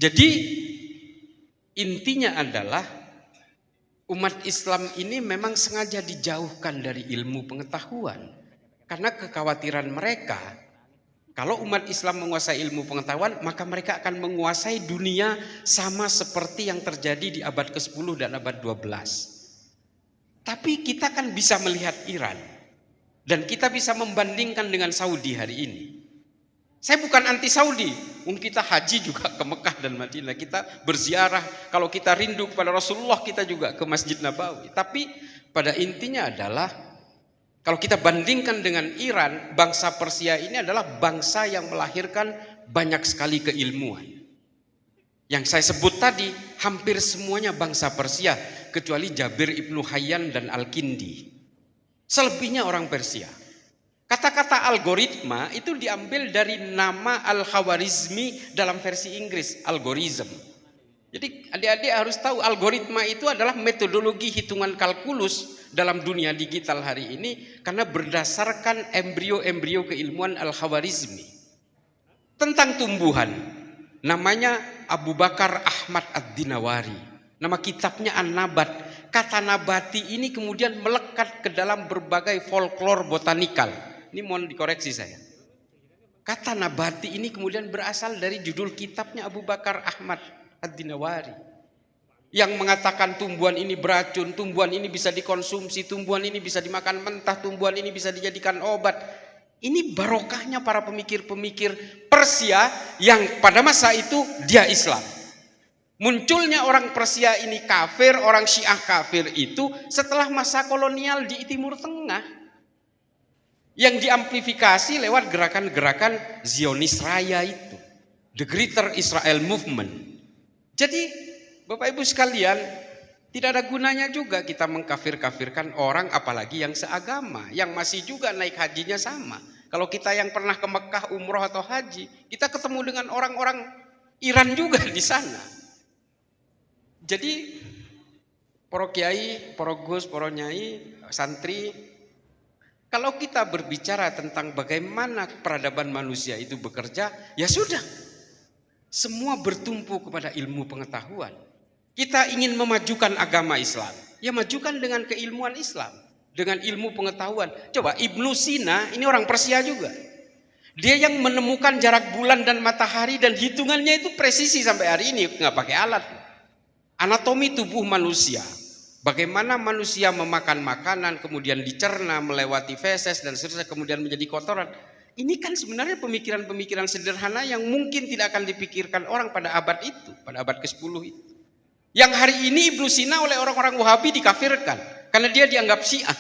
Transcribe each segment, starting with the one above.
Jadi intinya adalah umat Islam ini memang sengaja dijauhkan dari ilmu pengetahuan. Karena kekhawatiran mereka, kalau umat Islam menguasai ilmu pengetahuan, maka mereka akan menguasai dunia sama seperti yang terjadi di abad ke-10 dan abad 12. Tapi kita kan bisa melihat Iran. Dan kita bisa membandingkan dengan Saudi hari ini. Saya bukan anti Saudi. Kita haji juga ke Mekah dan Madinah. Kita berziarah. Kalau kita rindu kepada Rasulullah, kita juga ke Masjid Nabawi. Tapi pada intinya adalah, kalau kita bandingkan dengan Iran, bangsa Persia ini adalah bangsa yang melahirkan banyak sekali keilmuan. Yang saya sebut tadi, hampir semuanya bangsa Persia, kecuali Jabir ibnu Hayyan dan Al-Kindi. Selebihnya orang Persia. Kata-kata algoritma itu diambil dari nama Al-Khawarizmi dalam versi Inggris, algorithm. Jadi adik-adik harus tahu algoritma itu adalah metodologi hitungan kalkulus dalam dunia digital hari ini karena berdasarkan embrio-embrio keilmuan Al-Khawarizmi. Tentang tumbuhan, namanya Abu Bakar Ahmad Ad-Dinawari. Nama kitabnya An-Nabat. Kata nabati ini kemudian melekat ke dalam berbagai folklore botanikal. Ini mohon dikoreksi saya. Kata nabati ini kemudian berasal dari judul kitabnya Abu Bakar Ahmad Ad-Dinawari. Yang mengatakan tumbuhan ini beracun, tumbuhan ini bisa dikonsumsi, tumbuhan ini bisa dimakan mentah, tumbuhan ini bisa dijadikan obat. Ini barokahnya para pemikir-pemikir Persia yang pada masa itu dia Islam. Munculnya orang Persia ini kafir, orang Syiah kafir itu setelah masa kolonial di Timur Tengah. Yang diamplifikasi lewat gerakan-gerakan Zionis Raya itu. The Greater Israel Movement. Jadi Bapak Ibu sekalian, tidak ada gunanya juga kita mengkafir-kafirkan orang apalagi yang seagama. Yang masih juga naik hajinya sama. Kalau kita yang pernah ke Mekah umroh atau haji, kita ketemu dengan orang-orang Iran juga di sana. Jadi para kiai, para gus, para nyai, santri, kalau kita berbicara tentang bagaimana peradaban manusia itu bekerja, ya sudah. Semua bertumpu kepada ilmu pengetahuan. Kita ingin memajukan agama Islam, ya majukan dengan keilmuan Islam, dengan ilmu pengetahuan. Coba Ibnu Sina, ini orang Persia juga. Dia yang menemukan jarak bulan dan matahari dan hitungannya itu presisi sampai hari ini, nggak pakai alat. Anatomi tubuh manusia. Bagaimana manusia memakan makanan, kemudian dicerna, melewati feses dan seterusnya, kemudian menjadi kotoran. Ini kan sebenarnya pemikiran-pemikiran sederhana yang mungkin tidak akan dipikirkan orang pada abad itu, pada abad ke-10 itu. Yang hari ini Ibnu Sina oleh orang-orang Wahabi dikafirkan, karena dia dianggap Syiah.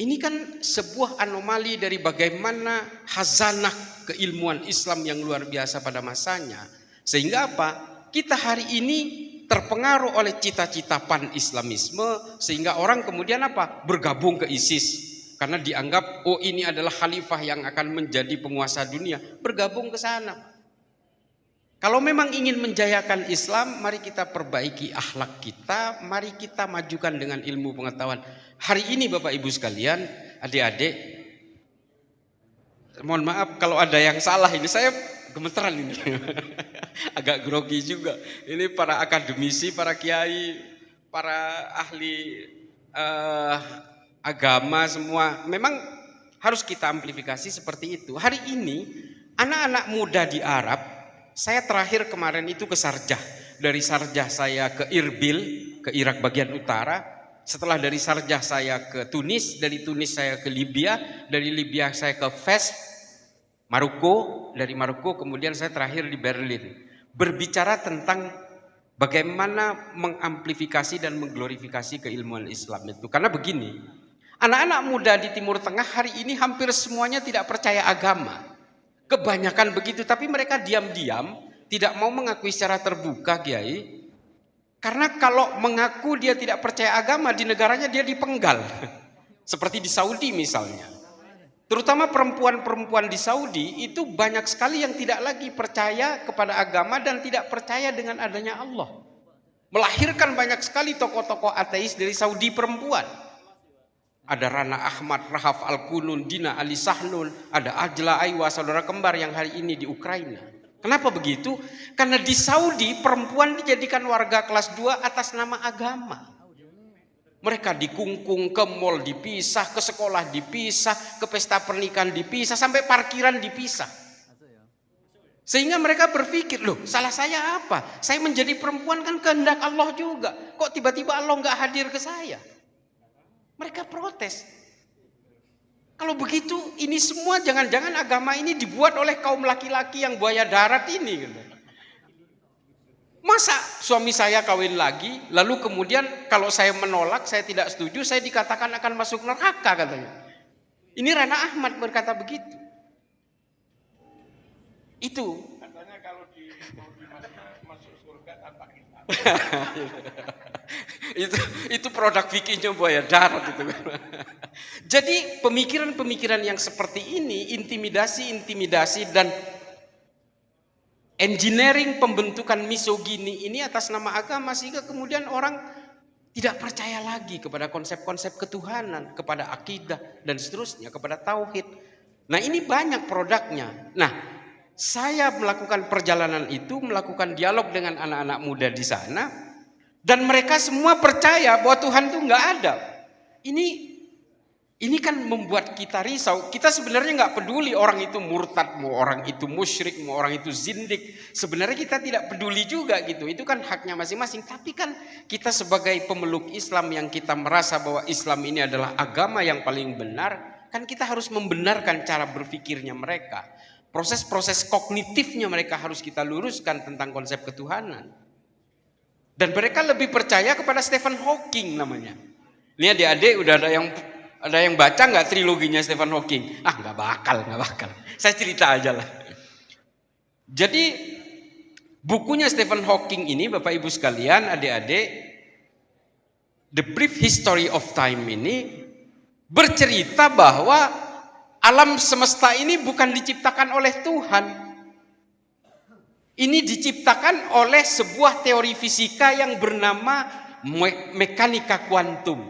Ini kan sebuah anomali dari bagaimana khazanah keilmuan Islam yang luar biasa pada masanya. Sehingga apa? Kita hari ini terpengaruh oleh cita-cita pan-islamisme sehingga orang kemudian apa? Bergabung ke ISIS karena dianggap oh ini adalah khalifah yang akan menjadi penguasa dunia, bergabung ke sana. Kalau memang ingin menjayakan Islam, mari kita perbaiki akhlak kita, mari kita majukan dengan ilmu pengetahuan. Hari ini Bapak Ibu sekalian, adik-adik, mohon maaf kalau ada yang salah, ini saya gemeteran ini. Agak grogi juga. Ini para akademisi, para kiai, para ahli agama semua. Memang harus kita amplifikasi seperti itu. Hari ini anak-anak muda di Arab, saya terakhir kemarin itu ke Sarjah. Dari Sarjah saya ke Irbil, ke Irak bagian utara. Setelah dari Sarjah saya ke Tunis, dari Tunis saya ke Libya, dari Libya saya ke Fes, Maroko, dari Maroko kemudian saya terakhir di Berlin. Berbicara tentang bagaimana mengamplifikasi dan mengglorifikasi keilmuan Islam itu. Karena begini, anak-anak muda di Timur Tengah hari ini hampir semuanya tidak percaya agama. Kebanyakan begitu, tapi mereka diam-diam tidak mau mengakui secara terbuka, Kiai. Karena kalau mengaku dia tidak percaya agama di negaranya dia dipenggal. Seperti di Saudi misalnya. Terutama perempuan-perempuan di Saudi itu banyak sekali yang tidak lagi percaya kepada agama dan tidak percaya dengan adanya Allah. Melahirkan banyak sekali tokoh-tokoh ateis dari Saudi perempuan. Ada Rana Ahmad, Rahaf Al-Kunun, Dina Ali Sahnun, ada Ajla Aywa, saudara kembar yang hari ini di Ukraina. Kenapa begitu? Karena di Saudi perempuan dijadikan warga kelas 2 atas nama agama. Mereka dikungkung, ke mall dipisah, ke sekolah dipisah, ke pesta pernikahan dipisah, sampai parkiran dipisah. Sehingga mereka berpikir, loh salah saya apa? Saya menjadi perempuan kan kehendak Allah juga. Kok tiba-tiba Allah nggak hadir ke saya? Mereka protes. Kalau begitu ini semua jangan-jangan agama ini dibuat oleh kaum laki-laki yang buaya darat ini. Masa suami saya kawin lagi, lalu kemudian kalau saya menolak, saya tidak setuju, saya dikatakan akan masuk neraka katanya. Ini Rana Ahmad berkata begitu. Itu. Katanya kalau masuk surga tanpa hisab. itu produk fikihnya buaya darat itu. Jadi pemikiran-pemikiran yang seperti ini, intimidasi dan engineering pembentukan misogini ini atas nama agama, sehingga kemudian orang tidak percaya lagi kepada konsep-konsep ketuhanan, kepada akidah dan seterusnya, kepada tauhid. Nah, ini banyak produknya. Nah, saya melakukan perjalanan itu, melakukan dialog dengan anak-anak muda di sana, dan mereka semua percaya bahwa Tuhan itu nggak ada. Ini kan membuat kita risau. Kita sebenarnya nggak peduli orang itu murtad, mau orang itu musyrik, mau orang itu zindik. Sebenarnya kita tidak peduli juga gitu. Itu kan haknya masing-masing. Tapi kan kita sebagai pemeluk Islam yang kita merasa bahwa Islam ini adalah agama yang paling benar, kan kita harus membenarkan cara berpikirnya mereka. Proses-proses kognitifnya mereka harus kita luruskan tentang konsep ketuhanan. Dan mereka lebih percaya kepada Stephen Hawking namanya. Ini adik-adik udah ada yang baca nggak triloginya Stephen Hawking? Nggak bakal. Saya cerita aja lah. Jadi bukunya Stephen Hawking ini, Bapak Ibu sekalian, adik-adik, The Brief History of Time ini bercerita bahwa alam semesta ini bukan diciptakan oleh Tuhan. Ini diciptakan oleh sebuah teori fisika yang bernama mekanika kuantum.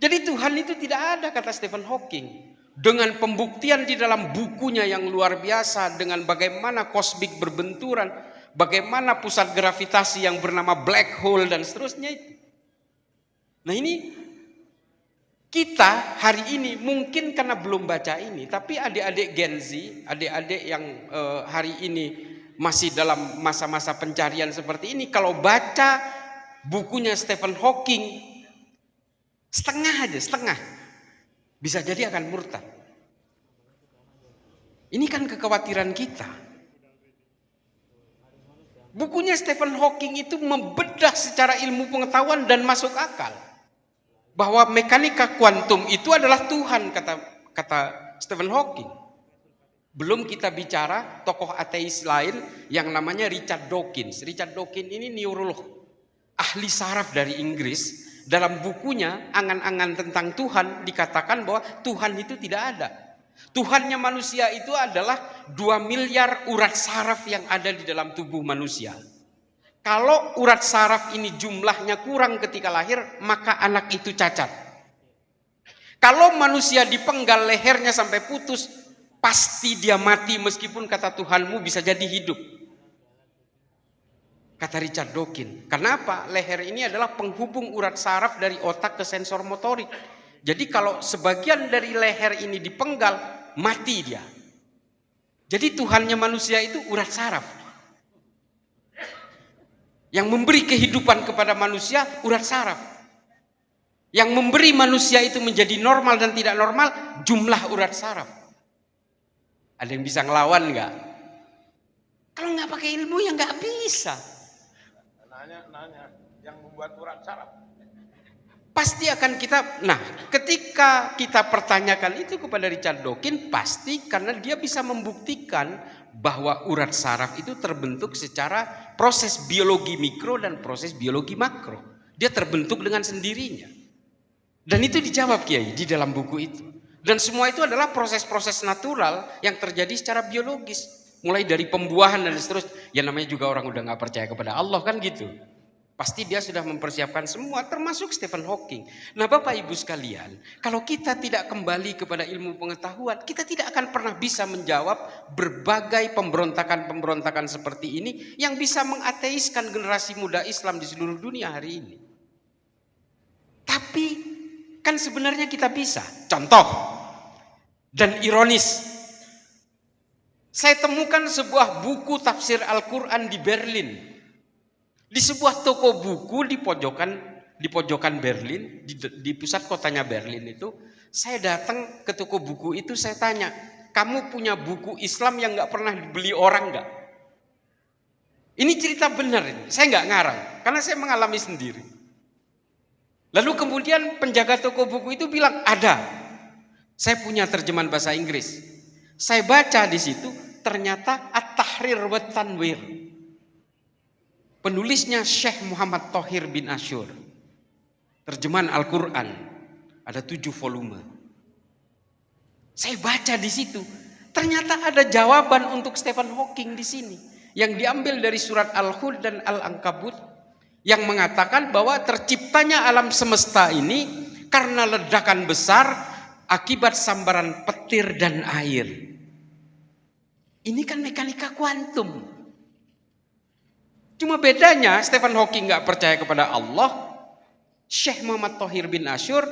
Jadi Tuhan itu tidak ada, kata Stephen Hawking. Dengan pembuktian di dalam bukunya yang luar biasa, dengan bagaimana kosmik berbenturan, bagaimana pusat gravitasi yang bernama black hole dan seterusnya itu. Nah, ini kita hari ini mungkin karena belum baca ini, tapi adik-adik Gen Z, adik-adik yang hari ini masih dalam masa-masa pencarian seperti ini, kalau baca bukunya Stephen Hawking, setengah bisa jadi akan murtad. Ini kan kekhawatiran kita. Bukunya Stephen Hawking itu membedah secara ilmu pengetahuan dan masuk akal bahwa mekanika kuantum itu adalah Tuhan, kata Stephen Hawking. Belum kita bicara tokoh ateis lain yang namanya Richard Dawkins. Richard Dawkins ini neurolog, ahli saraf dari Inggris. Dalam bukunya Angan-angan tentang Tuhan dikatakan bahwa Tuhan itu tidak ada. Tuhannya manusia itu adalah 2 miliar urat saraf yang ada di dalam tubuh manusia. Kalau urat saraf ini jumlahnya kurang ketika lahir, maka anak itu cacat. Kalau manusia dipenggal lehernya sampai putus, pasti dia mati meskipun kata Tuhanmu bisa jadi hidup. Kata Richard Dawkins. Kenapa? Leher ini adalah penghubung urat saraf dari otak ke sensor motorik. Jadi kalau sebagian dari leher ini dipenggal, mati dia. Jadi Tuhannya manusia itu urat saraf. Yang memberi kehidupan kepada manusia, urat saraf. Yang memberi manusia itu menjadi normal dan tidak normal, jumlah urat saraf. Ada yang bisa ngelawan nggak? Kalau nggak pakai ilmu ya nggak bisa. Nanya yang membuat urat saraf. Pasti akan kita, ketika kita pertanyakan itu kepada Richard Dawkins, pasti karena dia bisa membuktikan bahwa urat saraf itu terbentuk secara proses biologi mikro dan proses biologi makro. Dia terbentuk dengan sendirinya. Dan itu dijawab Kiai di dalam buku itu. Dan semua itu adalah proses-proses natural yang terjadi secara biologis. Mulai dari pembuahan dan seterusnya. Ya namanya juga orang udah gak percaya kepada Allah kan gitu. Pasti dia sudah mempersiapkan semua, termasuk Stephen Hawking. Nah Bapak Ibu sekalian, kalau kita tidak kembali kepada ilmu pengetahuan, kita tidak akan pernah bisa menjawab berbagai pemberontakan-pemberontakan seperti ini yang bisa mengateiskan generasi muda Islam di seluruh dunia hari ini. Tapi kan sebenarnya kita bisa. Contoh, dan ironis, saya temukan sebuah buku tafsir Al-Quran di Berlin. Di sebuah toko buku di pojokan Berlin, di pusat kotanya Berlin itu, saya datang ke toko buku itu, saya tanya, kamu punya buku Islam yang nggak pernah dibeli orang nggak? Ini cerita benar ini, saya nggak ngarang, karena saya mengalami sendiri. Lalu kemudian penjaga toko buku itu bilang, ada, saya punya terjemahan bahasa Inggris. Saya baca di situ, ternyata At-Tahrir wa Tanwir. Penulisnya Syekh Muhammad Thohir bin Asyur. Terjemahan Al-Quran. Ada 7 volume. Saya baca di situ. Ternyata ada jawaban untuk Stephen Hawking di sini. Yang diambil dari surat Al-Hud dan Al-Ankabut. Yang mengatakan bahwa terciptanya alam semesta ini karena ledakan besar akibat sambaran petir dan air. Ini kan mekanika kuantum. Cuma bedanya Stephen Hawking gak percaya kepada Allah, Syekh Muhammad Thohir bin Asyur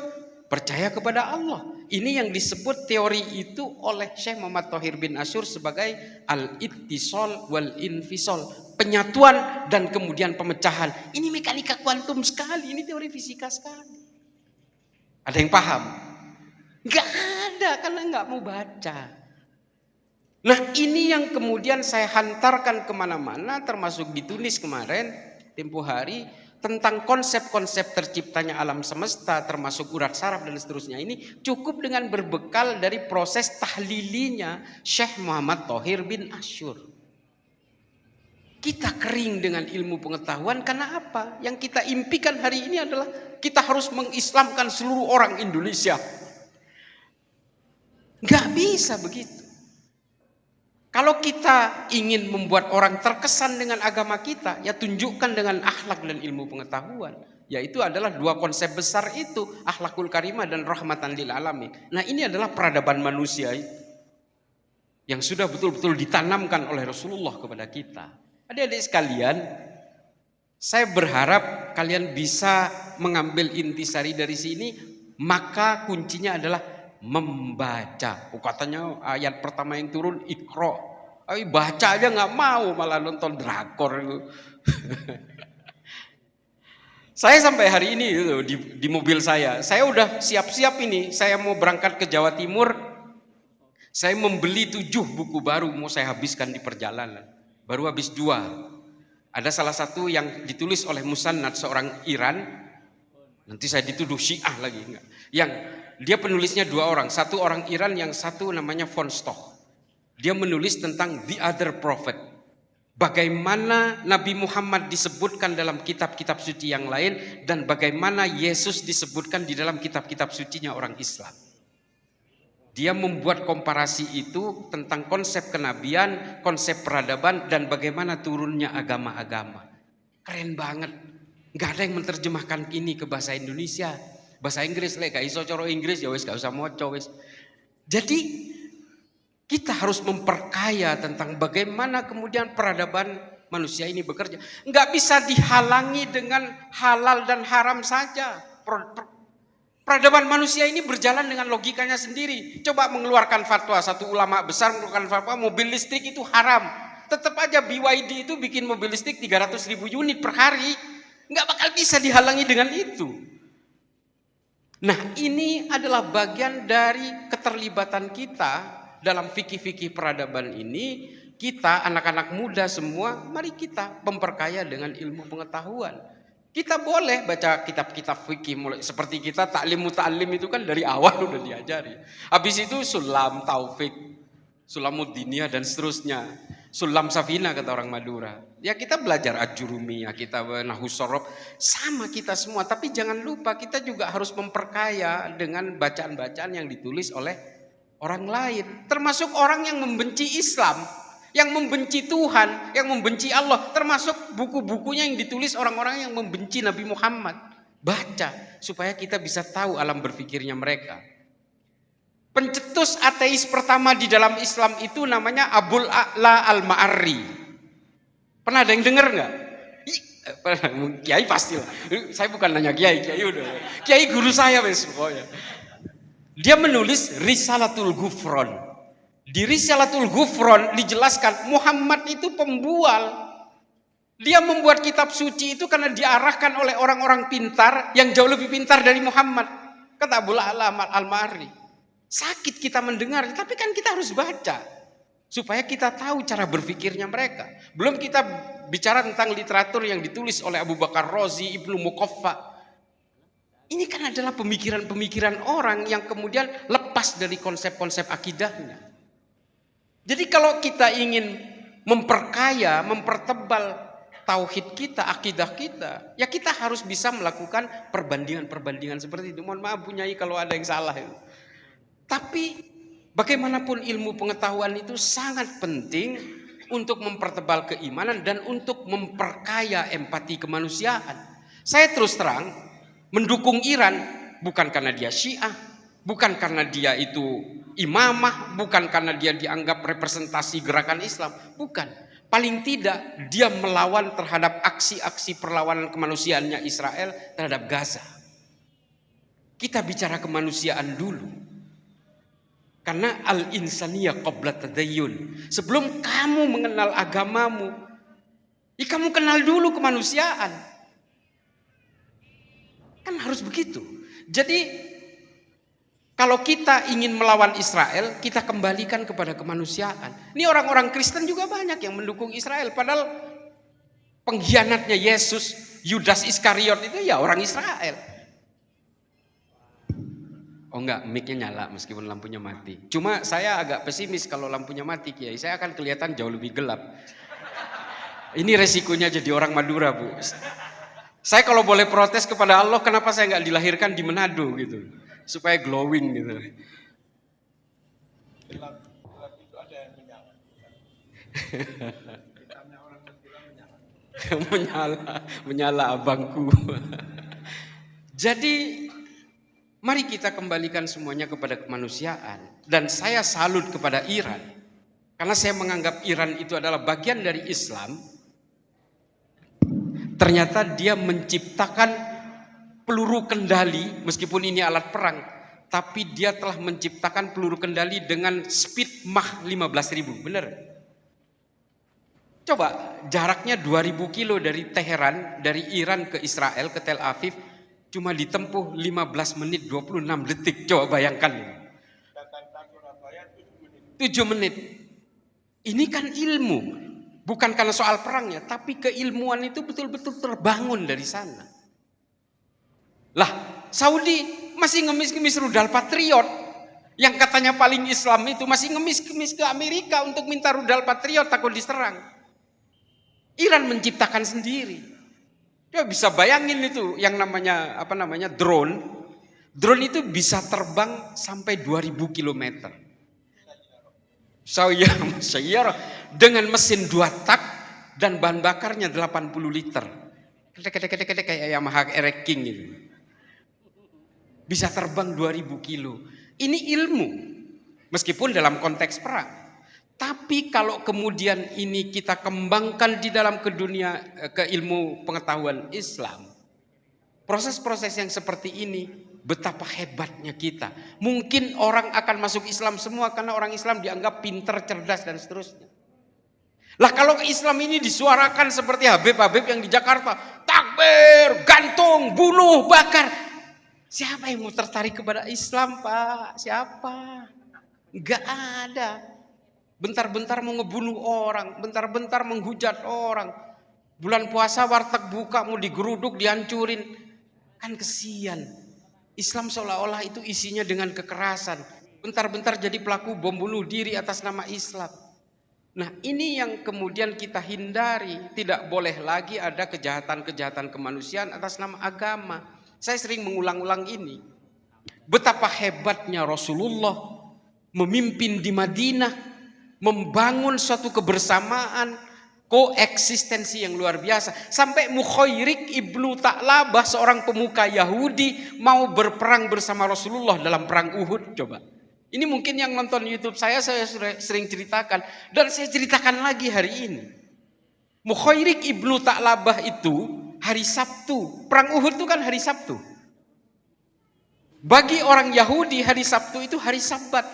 percaya kepada Allah. Ini yang disebut teori itu oleh Syekh Muhammad Thohir bin Asyur sebagai al-ittisal wal infisal, penyatuan dan kemudian pemecahan. Ini mekanika kuantum sekali, ini teori fisika sekali. Ada yang paham? Gak ada, karena gak mau baca. Nah ini yang kemudian saya hantarkan kemana-mana, termasuk di Tunis kemarin, tempo hari, tentang konsep-konsep terciptanya alam semesta, termasuk urat saraf dan seterusnya ini, cukup dengan berbekal dari proses tahlilinya Syekh Muhammad Thohir bin Asyur. Kita kering dengan ilmu pengetahuan karena apa? Yang kita impikan hari ini adalah kita harus mengislamkan seluruh orang Indonesia. Gak bisa begitu. Kalau kita ingin membuat orang terkesan dengan agama kita, ya tunjukkan dengan akhlak dan ilmu pengetahuan. Yaitu adalah 2 konsep besar itu, akhlakul karimah dan rahmatan lil alamin. Nah ini adalah peradaban manusia itu, yang sudah betul-betul ditanamkan oleh Rasulullah kepada kita. Adik-adik sekalian, saya berharap kalian bisa mengambil intisari dari sini, maka kuncinya adalah membaca. Katanya ayat pertama yang turun Iqra. Baca aja nggak mau, malah nonton drakor itu. Saya sampai hari ini di mobil saya udah siap-siap ini. Saya mau berangkat ke Jawa Timur. Saya membeli 7 buku baru mau saya habiskan di perjalanan. Baru habis 2. Ada salah satu yang ditulis oleh Musannad, seorang Iran. Nanti saya dituduh Syiah lagi. Yang dia penulisnya 2 orang, satu orang Iran, yang satu namanya von Stoch. Dia menulis tentang the other prophet. Bagaimana Nabi Muhammad disebutkan dalam kitab-kitab suci yang lain dan bagaimana Yesus disebutkan di dalam kitab-kitab sucinya orang Islam. Dia membuat komparasi itu tentang konsep kenabian, konsep peradaban dan bagaimana turunnya agama-agama. Keren banget. Gak ada yang menerjemahkan ini ke bahasa Indonesia. Bahasa Inggris gak iso coro Inggris ya wis gak usah moco wis. Jadi kita harus memperkaya tentang bagaimana kemudian peradaban manusia ini bekerja. Nggak bisa dihalangi dengan halal dan haram saja. Peradaban manusia ini berjalan dengan logikanya sendiri. Coba mengeluarkan fatwa, satu ulama besar mengeluarkan fatwa mobil listrik itu haram. Tetap aja BYD itu bikin mobil listrik 300.000 unit per hari. Nggak bakal bisa dihalangi dengan itu. Nah ini adalah bagian dari keterlibatan kita dalam fikih-fikih peradaban ini. Kita anak-anak muda semua, mari kita memperkaya dengan ilmu pengetahuan. Kita boleh baca kitab-kitab fikih, mulai seperti kita taklim muta'allim itu kan dari awal udah diajari. Habis itu sulam, taufik, sulamuddiniyah dan seterusnya. Sulam safina kata orang Madura. Ya kita belajar ajurumiyah, kita nahwu sorob, sama kita semua. Tapi jangan lupa kita juga harus memperkaya dengan bacaan-bacaan yang ditulis oleh orang lain. Termasuk orang yang membenci Islam. yang membenci Tuhan, yang membenci Allah, termasuk buku-bukunya yang ditulis orang-orang yang membenci Nabi Muhammad. Baca supaya kita bisa tahu alam berpikirnya mereka. Pencetus ateis pertama di dalam Islam itu namanya Abul A'la Al-Ma'arri. Pernah ada yang dengar nggak? Kiai pastilah. Saya bukan nanya kiai udah. Kiai guru saya wes pokoknya. Dia menulis Risalatul Ghufron. Di Risalatul Ghufron dijelaskan Muhammad itu pembual. Dia membuat kitab suci itu karena diarahkan oleh orang-orang pintar yang jauh lebih pintar dari Muhammad. Kata Abul A'la Al-Ma'arri. Sakit kita mendengar, tapi kan kita harus baca supaya kita tahu cara berpikirnya mereka. Belum kita bicara tentang literatur yang ditulis oleh Abu Bakar Razi, Ibnu Muqaffa. Ini kan adalah pemikiran-pemikiran orang yang kemudian lepas dari konsep-konsep akidahnya. Jadi kalau kita ingin memperkaya, mempertebal tauhid kita, akidah kita, ya kita harus bisa melakukan perbandingan-perbandingan seperti itu. Mohon maaf Bu Nyai kalau ada yang salah itu. Tapi bagaimanapun ilmu pengetahuan itu sangat penting untuk mempertebal keimanan dan untuk memperkaya empati kemanusiaan. Saya terus terang mendukung Iran bukan karena dia Syiah, bukan karena dia itu imamah, bukan karena dia dianggap representasi gerakan Islam, bukan. Paling tidak dia melawan terhadap aksi-aksi perlawanan kemanusiaannya Israel terhadap Gaza. Kita bicara kemanusiaan dulu. Karena al-insaniyah qabla tadayyun. Sebelum kamu mengenal agamamu, ya kamu kenal dulu kemanusiaan. Kan harus begitu. Jadi kalau kita ingin melawan Israel, kita kembalikan kepada kemanusiaan. Ini orang-orang Kristen juga banyak yang mendukung Israel. Padahal pengkhianatnya Yesus, Yudas Iskariot itu ya orang Israel. Oh enggak, mic-nya nyala meskipun lampunya mati. Cuma saya agak pesimis kalau lampunya mati Kiai. Saya akan kelihatan jauh lebih gelap. Ini resikonya jadi orang Madura Bu. Saya kalau boleh protes kepada Allah, kenapa saya nggak dilahirkan di Manado gitu, supaya glowing gitu. Gelap itu ada yang menyala. menyala abangku. Jadi mari kita kembalikan semuanya kepada kemanusiaan. Dan saya salut kepada Iran. Karena saya menganggap Iran itu adalah bagian dari Islam. Ternyata dia menciptakan peluru kendali, meskipun ini alat perang. Tapi dia telah menciptakan peluru kendali dengan speed Mach 15.000. Benar? Coba jaraknya 2000 kilo dari Teheran, dari Iran ke Israel, ke Tel Aviv. Cuma ditempuh 15 menit 26 detik. Coba bayangkan. 7 menit. Ini kan ilmu. Bukan karena soal perangnya. Tapi keilmuan itu betul-betul terbangun dari sana. Lah, Saudi masih ngemis-ngemis rudal Patriot. Yang katanya paling Islam itu masih ngemis-ngemis ke Amerika untuk minta rudal Patriot takut diserang. Iran menciptakan sendiri. Ya bisa bayangin itu yang namanya drone. Drone itu bisa terbang sampai 2000 km. Saya dengan mesin 2 tak dan bahan bakarnya 80 liter. Kayak Yamaha Air King itu. Bisa terbang 2000 kilo. Ini ilmu. Meskipun dalam konteks perang. Tapi kalau kemudian ini kita kembangkan di dalam ke ilmu pengetahuan Islam, proses-proses yang seperti ini betapa hebatnya kita. Mungkin orang akan masuk Islam semua karena orang Islam dianggap pinter, cerdas dan seterusnya. Lah kalau Islam ini disuarakan seperti Habib-Habib yang di Jakarta, takbir, gantung, bunuh, bakar. Siapa yang mau tertarik kepada Islam, Pak? Siapa? Enggak ada. Bentar-bentar mau ngebunuh orang, bentar-bentar menghujat orang. Bulan puasa warteg buka mau digeruduk, dihancurin. Kan kesian. Islam seolah-olah itu isinya dengan kekerasan. Bentar-bentar jadi pelaku bom bunuh diri atas nama Islam. Nah ini yang kemudian kita hindari. Tidak boleh lagi ada kejahatan-kejahatan kemanusiaan atas nama agama. Saya sering mengulang-ulang ini. Betapa hebatnya Rasulullah memimpin di Madinah. membangun suatu kebersamaan, koeksistensi yang luar biasa. Sampai Mukhairik ibnu Ta'labah, seorang pemuka Yahudi, mau berperang bersama Rasulullah dalam perang Uhud. Coba, ini mungkin yang nonton YouTube saya sering ceritakan, dan saya ceritakan lagi hari ini. Mukhairik ibnu Ta'labah itu hari Sabtu, perang Uhud itu kan hari Sabtu. Bagi orang Yahudi hari Sabtu itu hari Sabat,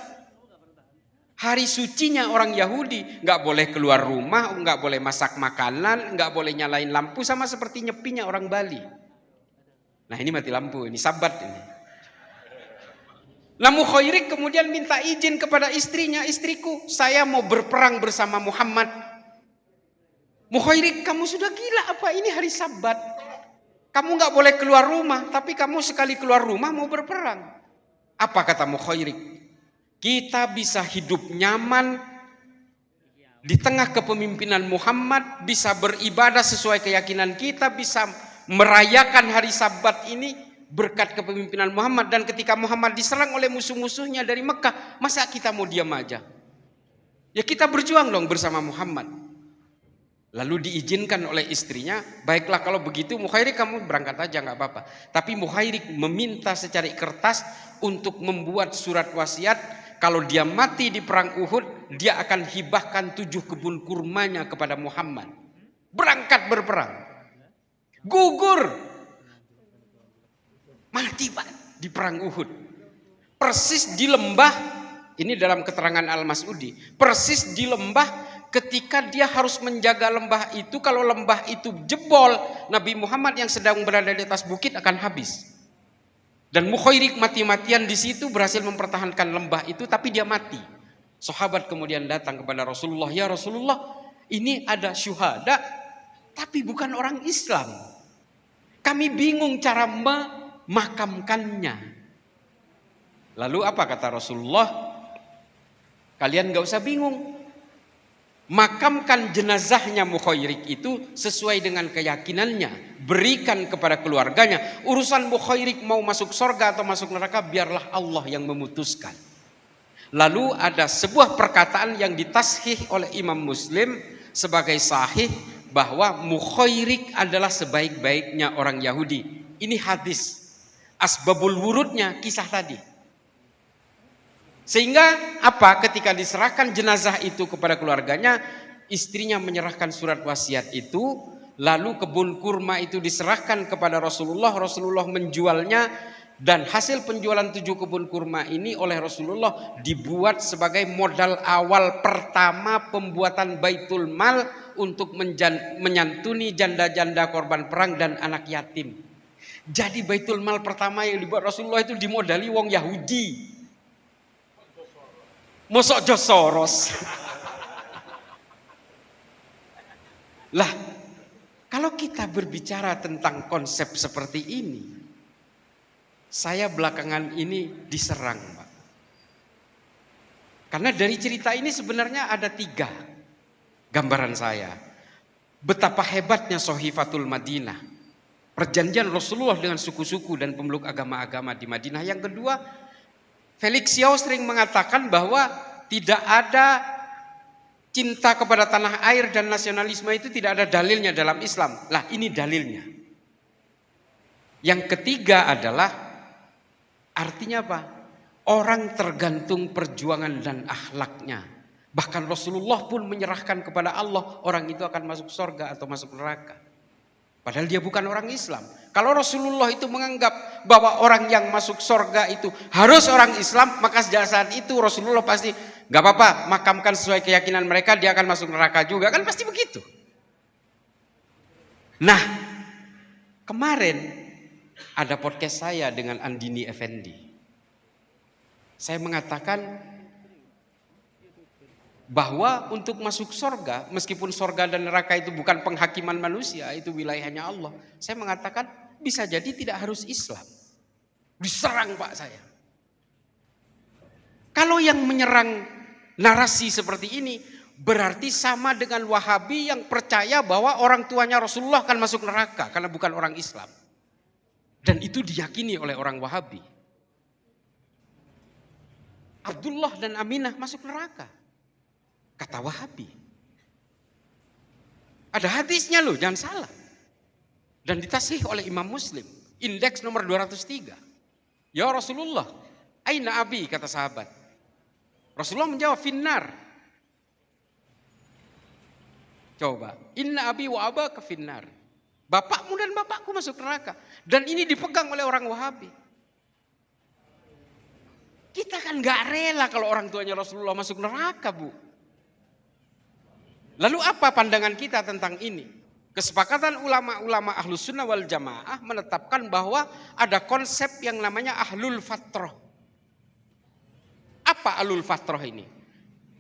hari sucinya orang Yahudi. Nggak boleh keluar rumah, nggak boleh masak makanan, nggak boleh nyalain lampu, sama seperti nyepinya orang Bali. Nah ini mati lampu, ini Sabat ini. Nah Mukhairik kemudian minta izin kepada istrinya, istriku, saya mau berperang bersama Muhammad. Mukhairik, kamu sudah gila apa, ini hari Sabat. Kamu nggak boleh keluar rumah, tapi kamu sekali keluar rumah mau berperang. Apa kata Mukhairik? Kita bisa hidup nyaman di tengah kepemimpinan Muhammad, bisa beribadah sesuai keyakinan kita, bisa merayakan hari Sabat ini berkat kepemimpinan Muhammad. Dan ketika Muhammad diserang oleh musuh-musuhnya dari Mekah, masa kita mau diam aja? Ya kita berjuang dong bersama Muhammad. Lalu diizinkan oleh istrinya, baiklah kalau begitu Mukhairik kamu berangkat aja nggak apa-apa. Tapi Mukhairik meminta secari kertas untuk membuat surat wasiat, kalau dia mati di perang Uhud, dia akan hibahkan 7 kebun kurmanya kepada Muhammad. Berangkat berperang, gugur, mati Pak di perang Uhud. Persis di lembah, ini dalam keterangan Al-Mas'udi, persis di lembah ketika dia harus menjaga lembah itu. Kalau lembah itu jebol, Nabi Muhammad yang sedang berada di atas bukit akan habis. Dan Mukhairik mati-matian di situ berhasil mempertahankan lembah itu, tapi dia mati. Sahabat kemudian datang kepada Rasulullah, ya Rasulullah, ini ada syuhada tapi bukan orang Islam. Kami bingung cara memakamkannya. Lalu apa kata Rasulullah? Kalian gak usah bingung. Makamkan jenazahnya Mukhairik itu sesuai dengan keyakinannya. Berikan kepada keluarganya. Urusan Mukhairik mau masuk surga atau masuk neraka, biarlah Allah yang memutuskan. Lalu ada sebuah perkataan yang ditashih oleh Imam Muslim sebagai sahih, bahwa Mukhairik adalah sebaik-baiknya orang Yahudi. Ini hadis. Asbabul wurudnya kisah tadi. Sehingga apa? Ketika diserahkan jenazah itu kepada keluarganya, istrinya menyerahkan surat wasiat itu, lalu kebun kurma itu diserahkan kepada Rasulullah. Rasulullah menjualnya, dan hasil penjualan 7 kebun kurma ini oleh Rasulullah dibuat sebagai modal awal pertama pembuatan Baitul Mal untuk menyantuni janda-janda korban perang dan anak yatim. Jadi Baitul Mal pertama yang dibuat Rasulullah itu dimodali wong Yahudi. Mosok jo Soros. Lah, kalau kita berbicara tentang konsep seperti ini, saya belakangan ini diserang, Pak. Karena dari cerita ini sebenarnya ada 3 gambaran saya. Betapa hebatnya Sohifatul Madinah, perjanjian Rasulullah dengan suku-suku dan pemeluk agama-agama di Madinah. Yang kedua, Felix Xiao sering mengatakan bahwa tidak ada cinta kepada tanah air dan nasionalisme itu tidak ada dalilnya dalam Islam. Lah ini dalilnya. Yang ketiga adalah artinya apa? Orang tergantung perjuangan dan akhlaknya. Bahkan Rasulullah pun menyerahkan kepada Allah, orang itu akan masuk surga atau masuk neraka. Padahal dia bukan orang Islam. Kalau Rasulullah itu menganggap bahwa orang yang masuk surga itu harus orang Islam, maka sejak saat itu Rasulullah pasti gak apa-apa, makamkan sesuai keyakinan mereka, dia akan masuk neraka juga. Kan pasti begitu. Nah, kemarin ada podcast saya dengan Andini Effendi. Saya mengatakan bahwa untuk masuk surga, meskipun surga dan neraka itu bukan penghakiman manusia, itu wilayahnya Allah. Saya mengatakan bisa jadi tidak harus Islam. Diserang Pak saya. Kalau yang menyerang narasi seperti ini berarti sama dengan Wahabi yang percaya bahwa orang tuanya Rasulullah akan masuk neraka karena bukan orang Islam. Dan itu diyakini oleh orang Wahabi. Abdullah dan Aminah masuk neraka. Kata Wahabi. Ada hadisnya loh, jangan salah. Dan ditasih oleh Imam Muslim. Indeks nomor 203. Ya Rasulullah, aina abi, kata sahabat. Rasulullah menjawab, finnar. Coba, inna abi wa abaka finnar. Bapakmu dan bapakku masuk neraka. Dan ini dipegang oleh orang Wahabi. Kita kan gak rela kalau orang tuanya Rasulullah masuk neraka, Bu. Lalu apa pandangan kita tentang ini? Kesepakatan ulama-ulama Ahlus Sunnah wal Jamaah menetapkan bahwa ada konsep yang namanya Ahlul Fatrah. Apa Ahlul Fatrah ini?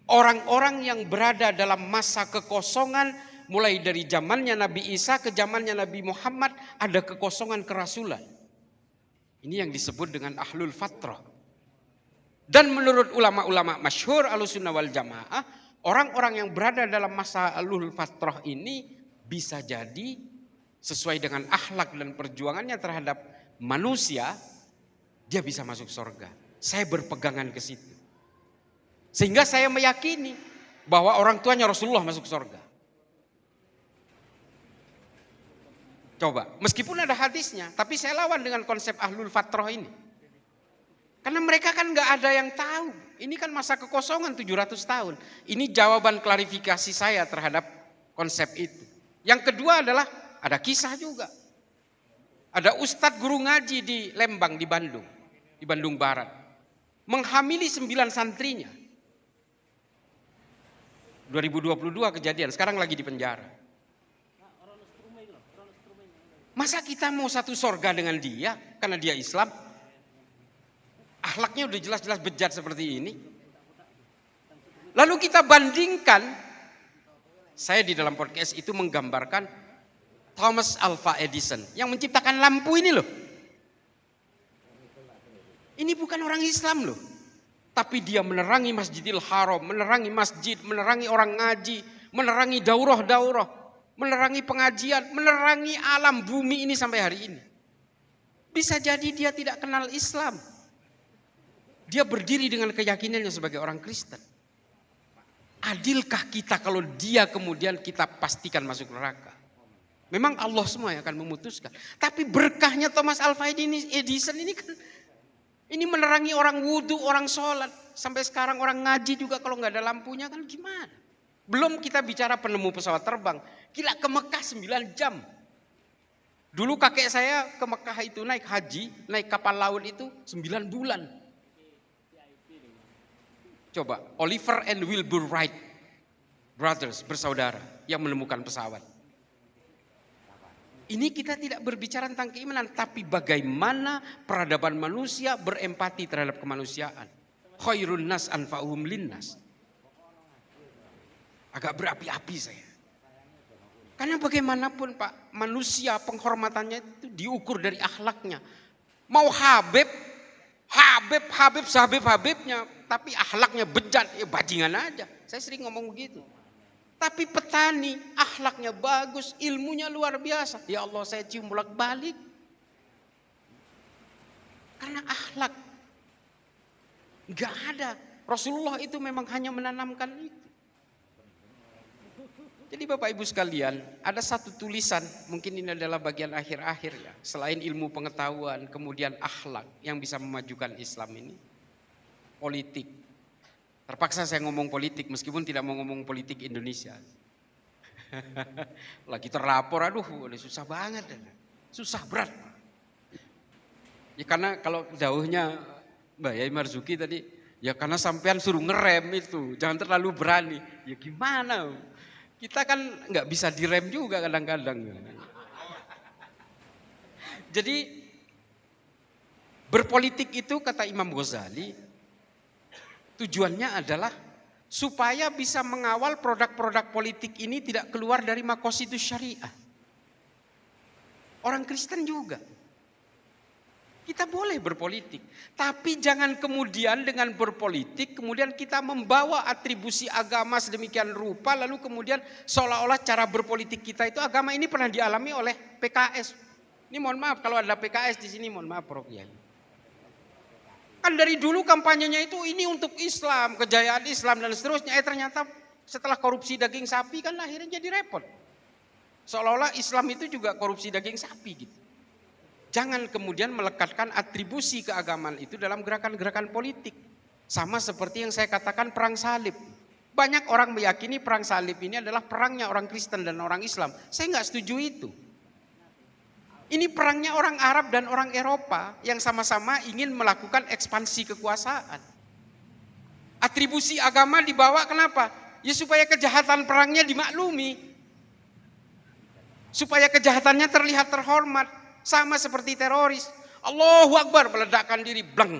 Orang-orang yang berada dalam masa kekosongan, mulai dari zamannya Nabi Isa ke zamannya Nabi Muhammad, ada kekosongan kerasulan. Ini yang disebut dengan Ahlul Fatrah. Dan menurut ulama-ulama masyhur Ahlus Sunnah wal Jamaah, orang-orang yang berada dalam masa Ahlul Fatrah ini bisa jadi sesuai dengan akhlak dan perjuangannya terhadap manusia, dia bisa masuk surga. Saya berpegangan ke situ. Sehingga saya meyakini bahwa orang tuanya Rasulullah masuk surga. Coba, meskipun ada hadisnya, tapi saya lawan dengan konsep Ahlul Fatrah ini. Karena mereka kan gak ada yang tahu. Ini kan masa kekosongan 700 tahun. Ini jawaban klarifikasi saya terhadap konsep itu. Yang kedua adalah ada kisah juga. Ada ustadz guru ngaji di Lembang, di Bandung Barat. Menghamili 9 santrinya. 2022 kejadian, sekarang lagi di penjara. Masa kita mau satu sorga dengan dia karena dia Islam? Akhlaknya udah jelas-jelas bejat seperti ini. Lalu kita bandingkan, saya di dalam podcast itu menggambarkan Thomas Alva Edison yang menciptakan lampu ini loh. Ini bukan orang Islam loh. Tapi dia menerangi Masjidil Haram, menerangi masjid, menerangi orang ngaji, menerangi daurah-daurah, menerangi pengajian, menerangi alam bumi ini sampai hari ini. Bisa jadi dia tidak kenal Islam. Dia berdiri dengan keyakinannya sebagai orang Kristen. Adilkah kita kalau dia kemudian kita pastikan masuk neraka? Memang Allah semua yang akan memutuskan. Tapi berkahnya Thomas Alva Edison ini kan, ini menerangi orang wudhu, orang sholat. Sampai sekarang orang ngaji juga kalau nggak ada lampunya kan gimana? Belum kita bicara penemu pesawat terbang. Gila, ke Mekah 9 jam. Dulu kakek saya ke Mekah itu naik haji, naik kapal laut itu 9 bulan. Coba, Oliver and Wilbur Wright brothers, bersaudara yang menemukan pesawat. Ini kita tidak berbicara tentang keimanan, tapi bagaimana peradaban manusia berempati terhadap kemanusiaan. Khairun nas anfa'uhum linnas. Agak berapi-api saya. Karena bagaimanapun Pak, manusia penghormatannya itu diukur dari akhlaknya. Mau Habibnya, tapi akhlaknya bejat, ya bajingan aja. Saya sering ngomong begitu. Tapi petani akhlaknya bagus, ilmunya luar biasa. Ya Allah, saya cium bolak-balik. Karena akhlak gak ada. Rasulullah itu memang hanya menanamkan itu. Jadi Bapak Ibu sekalian, ada satu tulisan, mungkin ini adalah bagian akhir-akhir ya. Selain ilmu pengetahuan, kemudian akhlak yang bisa memajukan Islam ini. Politik. Terpaksa saya ngomong politik meskipun tidak mau ngomong politik Indonesia. Lagi terlapor, aduh susah banget. Susah berat. Ya karena kalau jauhnya Mbak Yai Marzuki tadi, ya karena sampean suruh ngerem itu, jangan terlalu berani. Ya gimana? Kita kan nggak bisa direm juga kadang-kadang. Jadi berpolitik itu kata Imam Ghazali, tujuannya adalah supaya bisa mengawal produk-produk politik ini tidak keluar dari maqasidus syariah. Orang Kristen juga. Kita boleh berpolitik, tapi jangan kemudian dengan berpolitik kemudian kita membawa atribusi agama sedemikian rupa lalu kemudian seolah-olah cara berpolitik kita itu agama ini pernah dialami oleh PKS. Ini mohon maaf kalau ada PKS di sini, mohon maaf Prof Yai. Kan dari dulu kampanyenya itu ini untuk Islam, kejayaan Islam dan seterusnya. Ternyata Setelah korupsi daging sapi kan akhirnya jadi repot. Seolah-olah Islam itu juga korupsi daging sapi gitu. Jangan kemudian melekatkan atribusi keagamaan itu dalam gerakan-gerakan politik. Sama seperti yang saya katakan perang salib. Banyak orang meyakini perang salib ini adalah perangnya orang Kristen dan orang Islam. Saya nggak setuju itu. Ini perangnya orang Arab dan orang Eropa yang sama-sama ingin melakukan ekspansi kekuasaan. Atribusi agama dibawa kenapa? Ya supaya kejahatan perangnya dimaklumi. Supaya kejahatannya terlihat terhormat. Sama seperti teroris. Allahu Akbar, meledakkan diri, blang.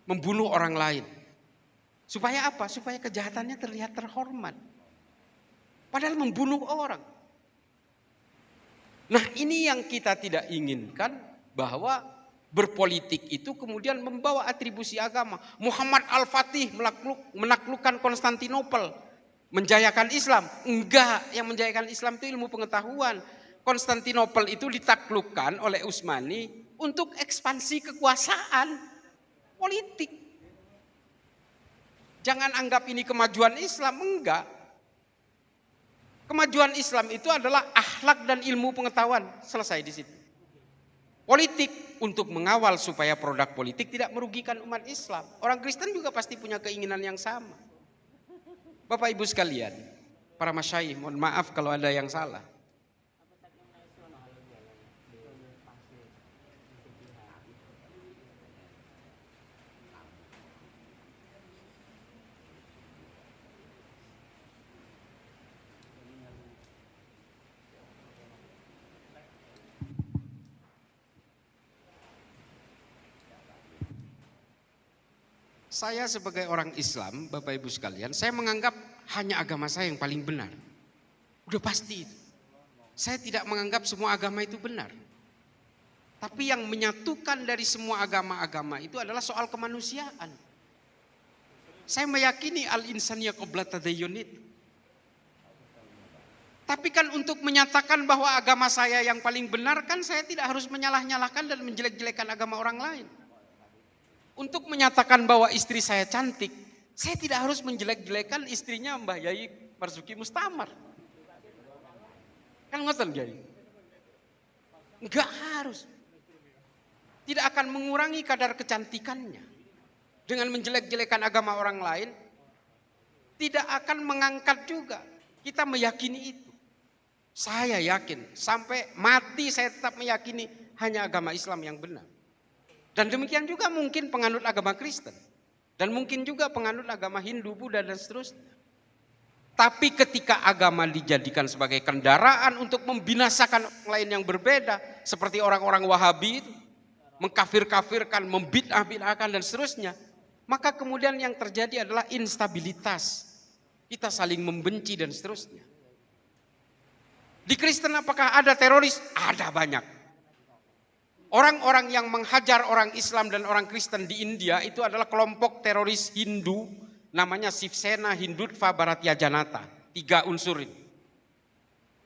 Membunuh orang lain. Supaya apa? Supaya kejahatannya terlihat terhormat. Padahal membunuh orang. Nah, ini yang kita tidak inginkan, bahwa berpolitik itu kemudian membawa atribusi agama. Muhammad Al-Fatih menaklukkan Konstantinopel, menjayakan Islam. Enggak, yang menjayakan Islam itu ilmu pengetahuan. Konstantinopel itu ditaklukkan oleh Utsmani untuk ekspansi kekuasaan politik. Jangan anggap ini kemajuan Islam, enggak. Kemajuan Islam itu adalah akhlak dan ilmu pengetahuan, selesai di situ. Politik untuk mengawal supaya produk politik tidak merugikan umat Islam. Orang Kristen juga pasti punya keinginan yang sama. Bapak Ibu sekalian, para masyayikh, mohon maaf kalau ada yang salah. Saya sebagai orang Islam, Bapak Ibu sekalian, saya menganggap hanya agama saya yang paling benar. Udah pasti itu. Saya tidak menganggap semua agama itu benar. Tapi yang menyatukan dari semua agama-agama itu adalah soal kemanusiaan. Saya meyakini al-insaniyah qabla tadayyun itu. Tapi kan untuk menyatakan bahwa agama saya yang paling benar, kan saya tidak harus menyalah-nyalahkan dan menjelek-jelekan agama orang lain. Untuk menyatakan bahwa istri saya cantik, saya tidak harus menjelek-jelekan istrinya Mbah Yai Marzuki Mustamar. Kan ngoten Yai? Enggak harus. Tidak akan mengurangi kadar kecantikannya. Dengan menjelek-jelekan agama orang lain, tidak akan mengangkat juga. Kita meyakini itu. Saya yakin, sampai mati saya tetap meyakini hanya agama Islam yang benar. Dan demikian juga mungkin penganut agama Kristen. Dan mungkin juga penganut agama Hindu, Buddha, dan seterusnya. Tapi ketika agama dijadikan sebagai kendaraan untuk membinasakan orang lain yang berbeda, seperti orang-orang Wahabi itu, mengkafir-kafirkan, membid'ah-bid'ahkan, dan seterusnya, maka kemudian yang terjadi adalah instabilitas. Kita saling membenci dan seterusnya. Di Kristen apakah ada teroris? Ada banyak. Orang-orang yang menghajar orang Islam dan orang Kristen di India itu adalah kelompok teroris Hindu, namanya Shiv Sena, Hindutva, Bharatiya Janata. 3 unsur ini.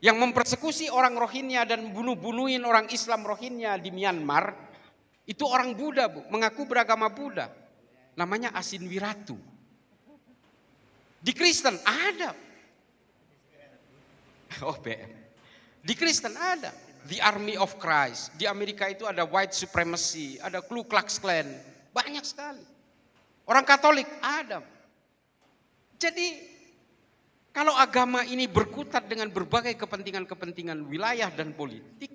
Yang mempersekusi orang Rohingya dan bunuh-bunuhin orang Islam Rohingya di Myanmar, itu orang Buddha, Bu, mengaku beragama Buddha. Namanya Asin Wiratu. Di Kristen ada. Oh, BM. Di Kristen ada. The Army of Christ. Di Amerika itu ada White Supremacy, ada Ku Klux Klan. Banyak sekali. Orang Katolik ada. Jadi kalau agama ini berkutat dengan berbagai kepentingan-kepentingan wilayah dan politik,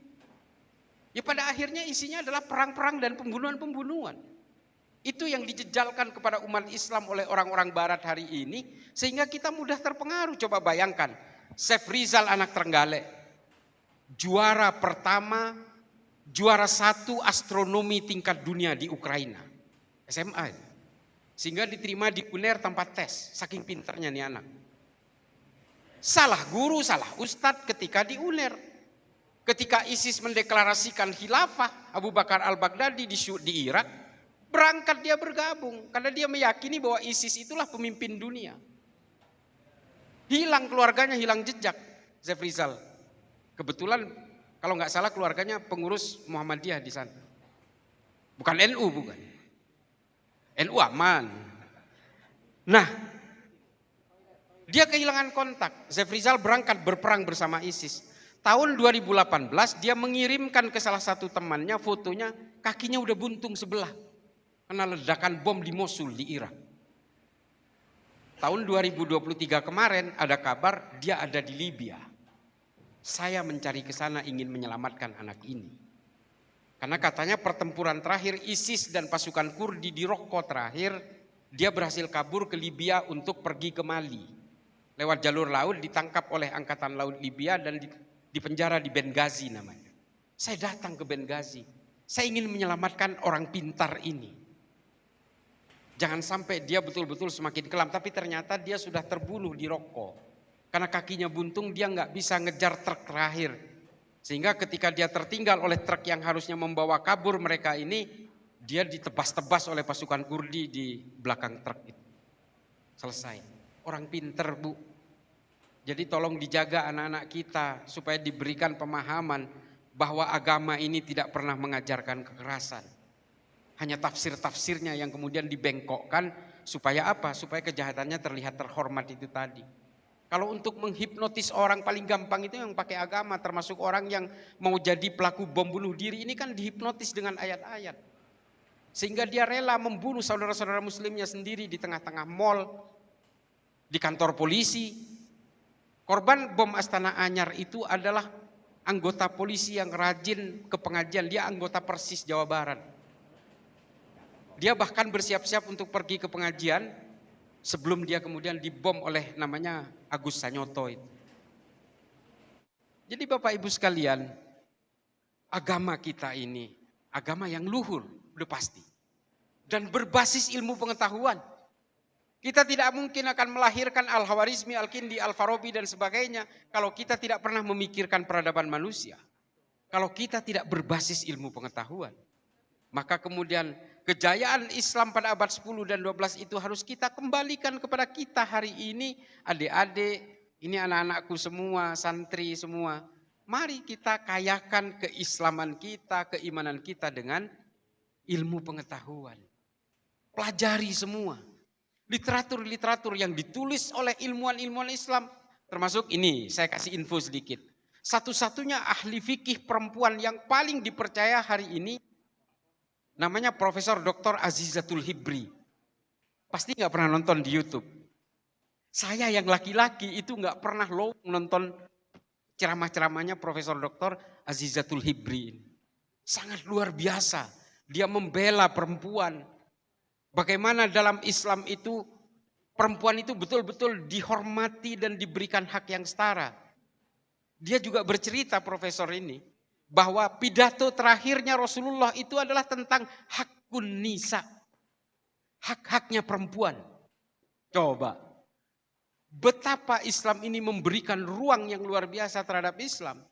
ya pada akhirnya isinya adalah perang-perang dan pembunuhan-pembunuhan. Itu yang dijejalkan kepada umat Islam oleh orang-orang barat hari ini, sehingga kita mudah terpengaruh. Coba bayangkan, Syekh Rizal anak Trenggalek, juara pertama, juara 1 astronomi tingkat dunia di Ukraina, SMA. Sehingga diterima di UNER tanpa tes, saking pintarnya nih anak. Salah guru, salah ustadz ketika di UNER. Ketika ISIS mendeklarasikan khilafah Abu Bakar al-Baghdadi di Irak, berangkat dia bergabung. Karena dia meyakini bahwa ISIS itulah pemimpin dunia. Hilang keluarganya, hilang jejak Syekh Rizal. Kebetulan kalau nggak salah keluarganya pengurus Muhammadiyah di sana. Bukan NU, bukan. NU aman. Nah, Dia kehilangan kontak. Zefrizal berangkat berperang bersama ISIS. Tahun 2018 dia mengirimkan ke salah satu temannya fotonya, kakinya udah buntung sebelah. Kena ledakan bom di Mosul di Irak. Tahun 2023 kemarin ada kabar dia ada di Libya. Saya mencari ke sana ingin menyelamatkan anak ini. Karena katanya pertempuran terakhir ISIS dan pasukan Kurdi di Raqqa terakhir, dia berhasil kabur ke Libya untuk pergi ke Mali. Lewat jalur laut ditangkap oleh angkatan laut Libya dan dipenjara di Benghazi namanya. Saya datang ke Benghazi. Saya ingin menyelamatkan orang pintar ini. Jangan sampai dia betul-betul semakin kelam, tapi ternyata dia sudah terbunuh di Raqqa. Karena kakinya buntung dia nggak bisa ngejar truk terakhir. Sehingga ketika dia tertinggal oleh truk yang harusnya membawa kabur mereka ini, dia ditebas-tebas oleh pasukan Kurdi di belakang truk itu. Selesai. Orang pinter, Bu. Jadi tolong dijaga anak-anak kita supaya diberikan pemahaman bahwa agama ini tidak pernah mengajarkan kekerasan. Hanya tafsir-tafsirnya yang kemudian dibengkokkan supaya apa? Supaya kejahatannya terlihat terhormat itu tadi. Kalau untuk menghipnotis orang paling gampang itu yang pakai agama, termasuk orang yang mau jadi pelaku bom bunuh diri ini kan dihipnotis dengan ayat-ayat. Sehingga dia rela membunuh saudara-saudara muslimnya sendiri di tengah-tengah mall, di kantor polisi. Korban bom Astana Anyar itu adalah anggota polisi yang rajin ke pengajian, dia anggota Persis Jawa Barat. Dia bahkan bersiap-siap untuk pergi ke pengajian sebelum dia kemudian dibom oleh namanya Agus Sanyoto itu. Jadi Bapak Ibu sekalian, agama kita ini agama yang luhur, udah pasti. Dan berbasis ilmu pengetahuan. Kita tidak mungkin akan melahirkan Al-Khawarizmi, Al-Kindi, Al-Farabi dan sebagainya kalau kita tidak pernah memikirkan peradaban manusia. Kalau kita tidak berbasis ilmu pengetahuan. Maka kemudian kejayaan Islam pada abad 10 dan 12 itu harus kita kembalikan kepada kita hari ini. Adik-adik, ini anak-anakku semua, santri semua. Mari kita kayakan keislaman kita, keimanan kita dengan ilmu pengetahuan. Pelajari semua. Literatur-literatur yang ditulis oleh ilmuwan-ilmuwan Islam. Termasuk ini, saya kasih info sedikit. Satu-satunya ahli fikih perempuan yang paling dipercaya hari ini namanya Profesor Dr. Azizatul Hibri. Pasti gak pernah nonton di YouTube. Saya yang laki-laki itu gak pernah nonton ceramah-ceramahnya Profesor Dr. Azizatul Hibri. Sangat luar biasa. Dia membela perempuan. Bagaimana dalam Islam itu perempuan itu betul-betul dihormati dan diberikan hak yang setara. Dia juga bercerita profesor ini bahwa pidato terakhirnya Rasulullah itu adalah tentang hakun nisa. Hak-haknya perempuan. Coba. Betapa Islam ini memberikan ruang yang luar biasa terhadap Islam.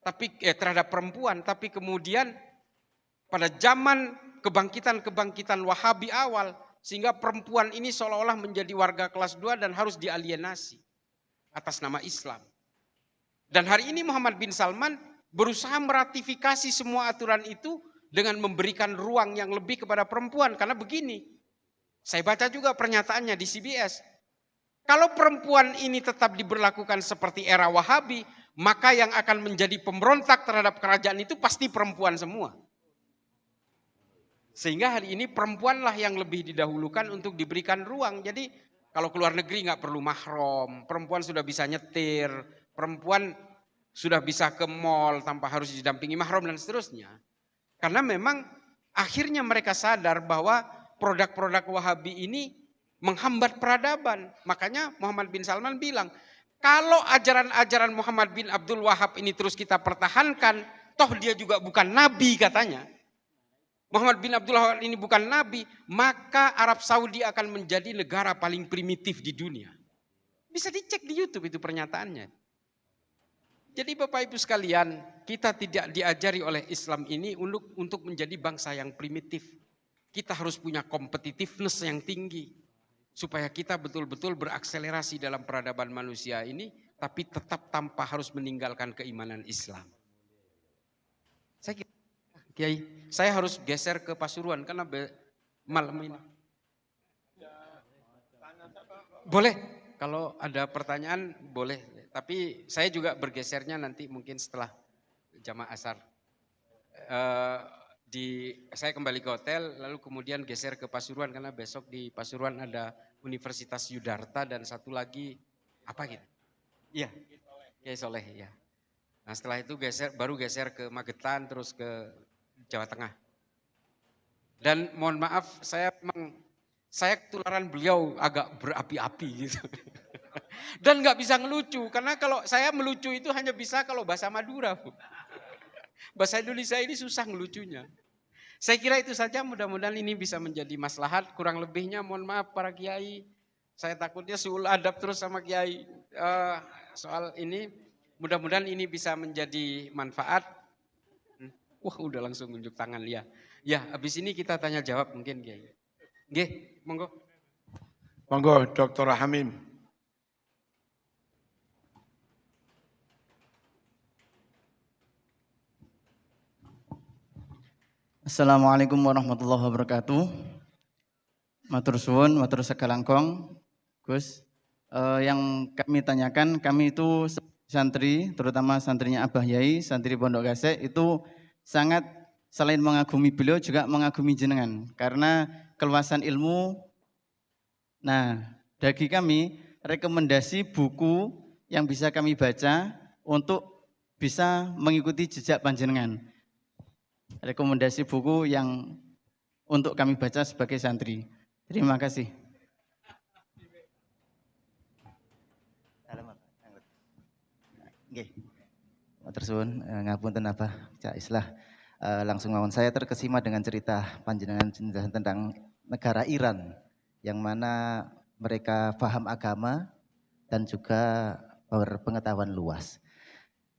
Terhadap perempuan. Tapi kemudian pada zaman kebangkitan-kebangkitan Wahabi awal, sehingga perempuan ini seolah-olah menjadi warga kelas 2 dan harus dialienasi atas nama Islam. Dan hari ini Muhammad bin Salman berusaha meratifikasi semua aturan itu dengan memberikan ruang yang lebih kepada perempuan. Karena begini, saya baca juga pernyataannya di CBS. Kalau perempuan ini tetap diberlakukan seperti era Wahabi, maka yang akan menjadi pemberontak terhadap kerajaan itu pasti perempuan semua. Sehingga hari ini perempuanlah yang lebih didahulukan untuk diberikan ruang. Jadi kalau keluar negeri nggak perlu mahram, perempuan sudah bisa nyetir, perempuan sudah bisa ke mall tanpa harus didampingi mahram dan seterusnya. Karena memang akhirnya mereka sadar bahwa produk-produk Wahabi ini menghambat peradaban. Makanya Muhammad bin Salman bilang, kalau ajaran-ajaran Muhammad bin Abdul Wahab ini terus kita pertahankan, toh dia juga bukan nabi katanya. Muhammad bin Abdul Wahab ini bukan nabi, maka Arab Saudi akan menjadi negara paling primitif di dunia. Bisa dicek di YouTube itu pernyataannya. Jadi Bapak Ibu sekalian, kita tidak diajari oleh Islam ini untuk menjadi bangsa yang primitif. Kita harus punya competitiveness yang tinggi. Supaya kita betul-betul berakselerasi dalam peradaban manusia ini, tapi tetap tanpa harus meninggalkan keimanan Islam. Saya kira, Kiai, saya harus geser ke Pasuruan karena malam ini. Boleh, Kalau ada pertanyaan boleh, tapi saya juga bergesernya nanti mungkin setelah jamaah asar. Saya kembali ke hotel, lalu kemudian geser ke Pasuruan karena besok di Pasuruan ada Universitas Yudarta dan satu lagi apa gitu? Iya, Kiai Soleh ya. Nah setelah itu baru geser ke Magetan terus ke Jawa Tengah. Dan mohon maaf saya ketularan beliau agak berapi-api gitu. Dan nggak bisa ngelucu karena kalau saya melucu itu hanya bisa kalau bahasa Madura, Bu. Bahasa Indonesia ini susah ngelucunya. Saya kira itu saja, mudah-mudahan ini bisa menjadi maslahat. Kurang lebihnya mohon maaf para kiai. Saya takutnya suul adab terus sama kiai soal ini. Mudah-mudahan ini bisa menjadi manfaat. Wah udah langsung unjuk tangan ya. Ya habis ini kita tanya jawab mungkin kiai. Nggih, monggo. Monggo Dr. Hamim. Assalamualaikum warahmatullahi wabarakatuh. Matur suwun, matur sekalangkong. Gus, yang kami tanyakan, kami itu santri, terutama santrinya Abah Yai, santri Pondok Gasek itu sangat selain mengagumi beliau juga mengagumi jenengan karena keluasan ilmu. Nah, bagi kami rekomendasi buku yang bisa kami baca untuk bisa mengikuti jejak panjenengan. Rekomendasi buku yang untuk kami baca sebagai santri. Terima kasih. Nggih. Matur suwun, ngapunten apa Cak Islah. Langsung mawon, saya terkesima dengan cerita panjenengan tentang negara Iran yang mana mereka paham agama dan juga berpengetahuan luas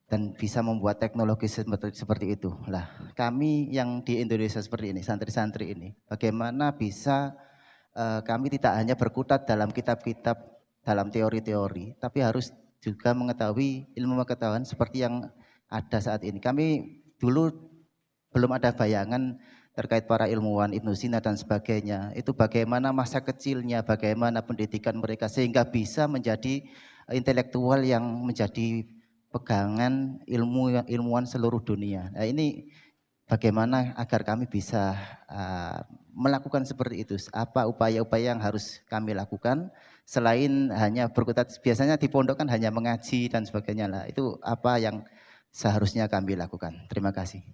dan bisa membuat teknologi seperti itu. Lah, kami yang di Indonesia seperti ini, santri-santri ini, bagaimana bisa kami tidak hanya berkutat dalam kitab-kitab, dalam teori-teori, tapi harus juga mengetahui ilmu pengetahuan seperti yang ada saat ini. Kami dulu belum ada bayangan terkait para ilmuwan Ibnu Sina dan sebagainya. Itu bagaimana masa kecilnya, bagaimana pendidikan mereka sehingga bisa menjadi intelektual yang menjadi pegangan ilmuwan seluruh dunia. Nah, ini bagaimana agar kami bisa melakukan seperti itu? Apa upaya-upaya yang harus kami lakukan selain hanya berkutat? Biasanya di pondok kan hanya mengaji dan sebagainya lah. Itu apa yang seharusnya kami lakukan? Terima kasih.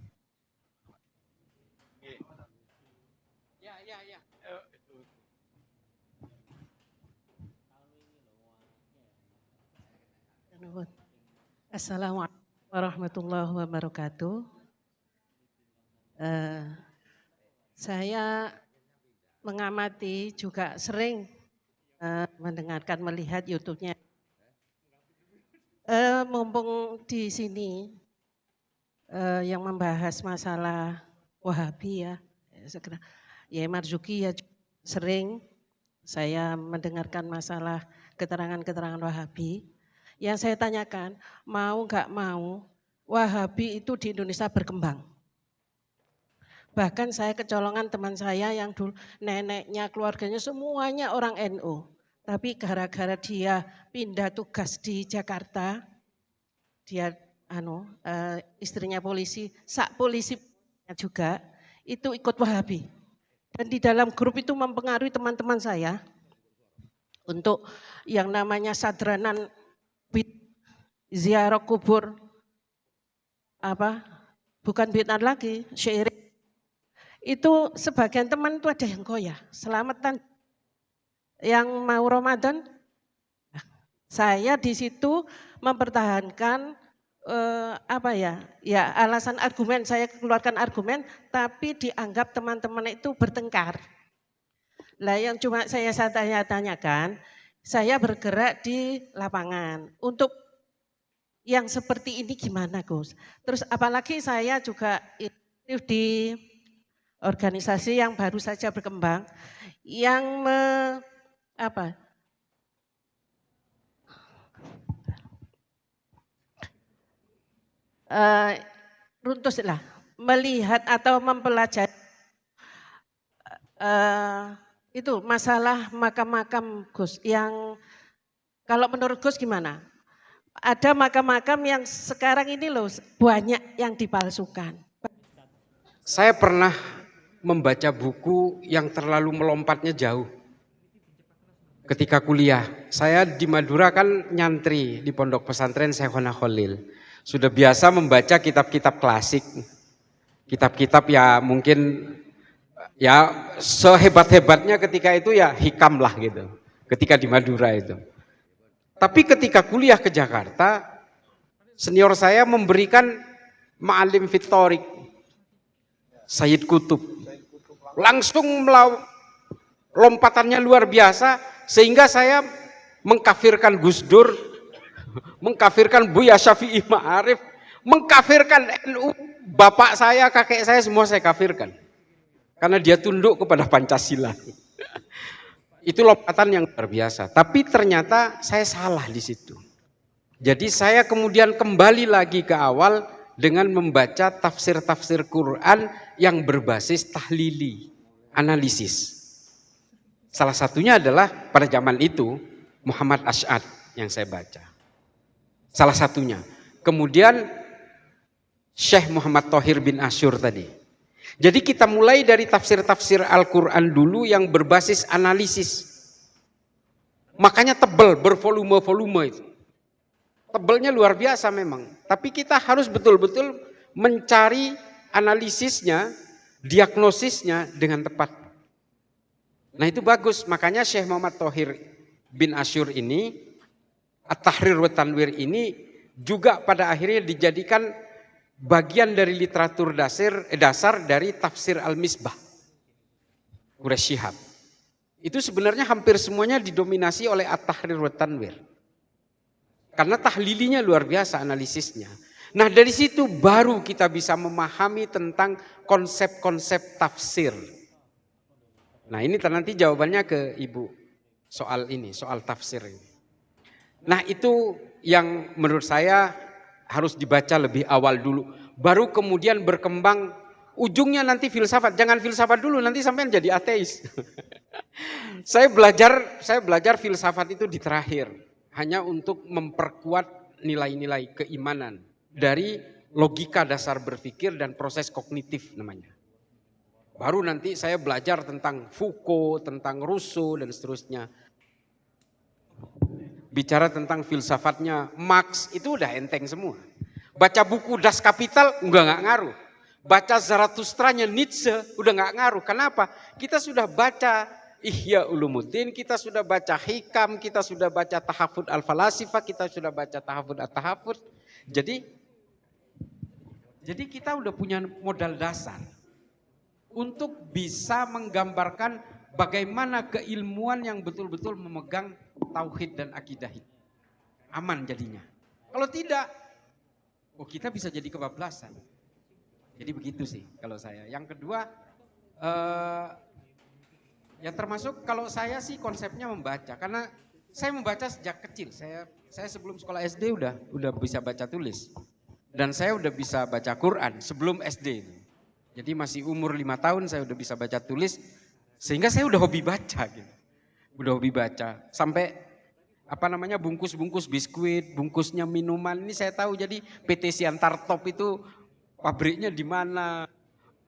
Assalamualaikum warahmatullahi wabarakatuh. Saya mengamati juga sering mendengarkan, melihat YouTube-nya. Mumpung di sini yang membahas masalah Wahabi ya, Marzuki ya sering saya mendengarkan masalah keterangan-keterangan Wahabi. Yang saya tanyakan, mau nggak mau Wahabi itu di Indonesia berkembang. Bahkan saya kecolongan teman saya yang dulu neneknya, keluarganya semuanya orang NU. Tapi gara-gara dia pindah tugas di Jakarta, dia istrinya polisi, sak polisi juga itu ikut Wahabi. Dan di dalam grup itu mempengaruhi teman-teman saya untuk yang namanya sadranan ziarah kubur bukan bid'ah lagi, syirik. Itu sebagian teman itu ada yang goyah, selamatan yang mau Ramadan. Saya di situ mempertahankan alasan argumen, saya keluarkan argumen, tapi dianggap teman-teman itu bertengkar. Lah yang cuma saya tanyakan, saya bergerak di lapangan untuk yang seperti ini gimana Gus? Terus apalagi saya juga di organisasi yang baru saja berkembang, yang runtuslah melihat atau mempelajari itu masalah makam-makam Gus yang Kalau menurut Gus gimana? Ada makam-makam yang sekarang ini loh banyak yang dipalsukan. Saya pernah membaca buku yang terlalu melompatnya jauh. Ketika kuliah, saya di Madura kan nyantri di pondok pesantren Syekhona Khalil. Sudah biasa membaca kitab-kitab klasik. Kitab-kitab ya mungkin ya sehebat-hebatnya ketika itu ya hikam lah gitu. Ketika di Madura itu. Tapi ketika kuliah ke Jakarta, senior saya memberikan Ma'alim Fitorik, Sayyid Kutub. Langsung lompatannya luar biasa, sehingga saya mengkafirkan Gus Dur, mengkafirkan Buya Syafi'i Ma'arif, mengkafirkan NU, bapak saya, kakek saya, semua saya kafirkan. Karena dia tunduk kepada Pancasila. Itu lompatan yang luar biasa. Tapi ternyata saya salah di situ. Jadi saya kemudian kembali lagi ke awal dengan membaca tafsir-tafsir Quran yang berbasis tahlili, analisis. Salah satunya adalah pada zaman itu Muhammad Asy'ad yang saya baca. Salah satunya. Kemudian Syekh Muhammad Thohir bin Asyur tadi. Jadi kita mulai dari tafsir-tafsir Al-Quran dulu yang berbasis analisis. Makanya tebal, bervolume-volume itu. Tebalnya luar biasa memang. Tapi kita harus betul-betul mencari analisisnya, diagnosisnya dengan tepat. Nah itu bagus, makanya Syekh Muhammad Thohir bin Asyur ini, At-Tahrir wa Tanwir ini juga pada akhirnya dijadikan bagian dari literatur dasar dari tafsir Al-Misbah, Quraisy Shihab. Itu sebenarnya hampir semuanya didominasi oleh At-Tahrir wa Tanwir. Karena tahlilinya luar biasa analisisnya. Nah dari situ baru kita bisa memahami tentang konsep-konsep tafsir. Nah ini nanti jawabannya ke Ibu soal ini, soal tafsir ini. Nah itu yang menurut saya harus dibaca lebih awal dulu. Baru kemudian berkembang, ujungnya nanti filsafat. Jangan filsafat dulu, nanti sampai jadi ateis. Saya belajar filsafat itu di terakhir. Hanya untuk memperkuat nilai-nilai keimanan. Dari logika dasar berpikir dan proses kognitif namanya. Baru nanti saya belajar tentang Foucault, tentang Rousseau dan seterusnya. Bicara tentang filsafatnya Marx itu udah enteng semua. Baca buku Das Kapital nggak ngaruh. Baca Zarathustranya Nietzsche udah nggak ngaruh. Kenapa? Kita sudah baca Ihya Ulumuddin, kita sudah baca Hikam, kita sudah baca Tahafud Al-Falasifah, kita sudah baca Tahafud At-Tahafud. Jadi kita udah punya modal dasar untuk bisa menggambarkan bagaimana keilmuan yang betul-betul memegang tauhid dan akidah itu. Aman jadinya. Kalau tidak, kita bisa jadi kebablasan. Jadi begitu sih kalau saya. Yang kedua, ya termasuk kalau saya sih konsepnya membaca. Karena saya membaca sejak kecil. Saya sebelum sekolah SD udah bisa baca tulis. Dan saya udah bisa baca Quran sebelum SD. Jadi masih umur 5 tahun saya udah bisa baca tulis. Sehingga saya udah hobi baca gitu. Udah hobi baca. Sampai bungkus-bungkus biskuit, bungkusnya minuman ini saya tahu. Jadi PT Siantar Top itu pabriknya di mana?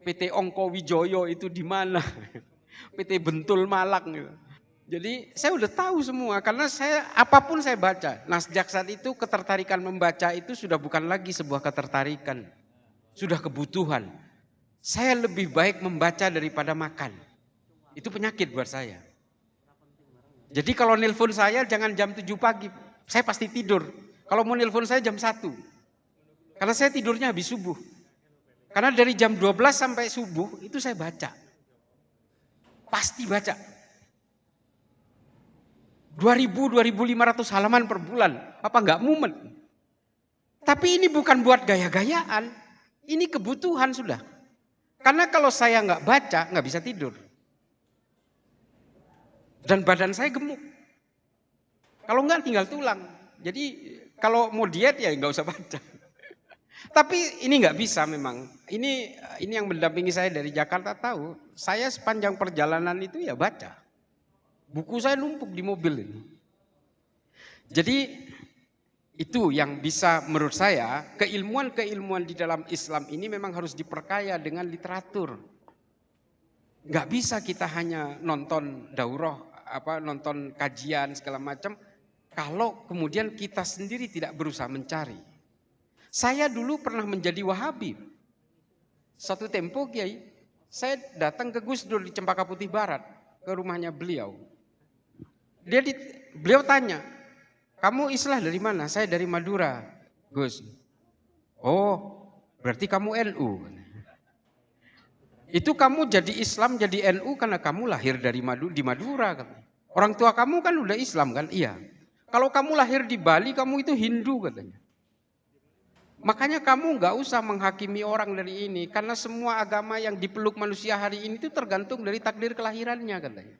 PT Ongko Wijoyo itu di mana? PT Bentul Malang gitu. Jadi saya udah tahu semua karena apapun saya baca. Nah sejak saat itu ketertarikan membaca itu sudah bukan lagi sebuah ketertarikan. Sudah kebutuhan. Saya lebih baik membaca daripada makan. Itu penyakit buat saya. Jadi kalau nelpon saya jangan jam 7 pagi. Saya pasti tidur. Kalau mau nelpon saya jam 1. Karena saya tidurnya habis subuh. Karena dari jam 12 sampai subuh itu saya baca. Pasti baca. 2.000-2.500 halaman per bulan. Apa enggak mumet? Tapi ini bukan buat gaya-gayaan. Ini kebutuhan sudah. Karena kalau saya enggak baca, enggak bisa tidur. Dan badan saya gemuk. Kalau enggak tinggal tulang. Jadi kalau mau diet ya enggak usah baca. Tapi ini enggak bisa memang. Ini yang mendampingi saya dari Jakarta tahu. Saya sepanjang perjalanan itu ya baca. Buku saya numpuk di mobil ini. Jadi itu yang bisa menurut saya, keilmuan-keilmuan di dalam Islam ini memang harus diperkaya dengan literatur. Nggak bisa kita hanya nonton daurah, nonton kajian segala macam, kalau kemudian kita sendiri tidak berusaha mencari. Saya dulu pernah menjadi Wahabi. Satu tempo Kiai, saya datang ke Gus Dur di Cempaka Putih Barat, ke rumahnya beliau. Beliau tanya, kamu Islah dari mana? Saya dari Madura, Gus. Oh, berarti kamu NU. Itu kamu jadi Islam, jadi NU karena kamu lahir di Madura. Katanya. Orang tua kamu kan udah Islam kan? Iya. Kalau kamu lahir di Bali, kamu itu Hindu katanya. Makanya kamu nggak usah menghakimi orang dari ini. Karena semua agama yang dipeluk manusia hari ini itu tergantung dari takdir kelahirannya katanya.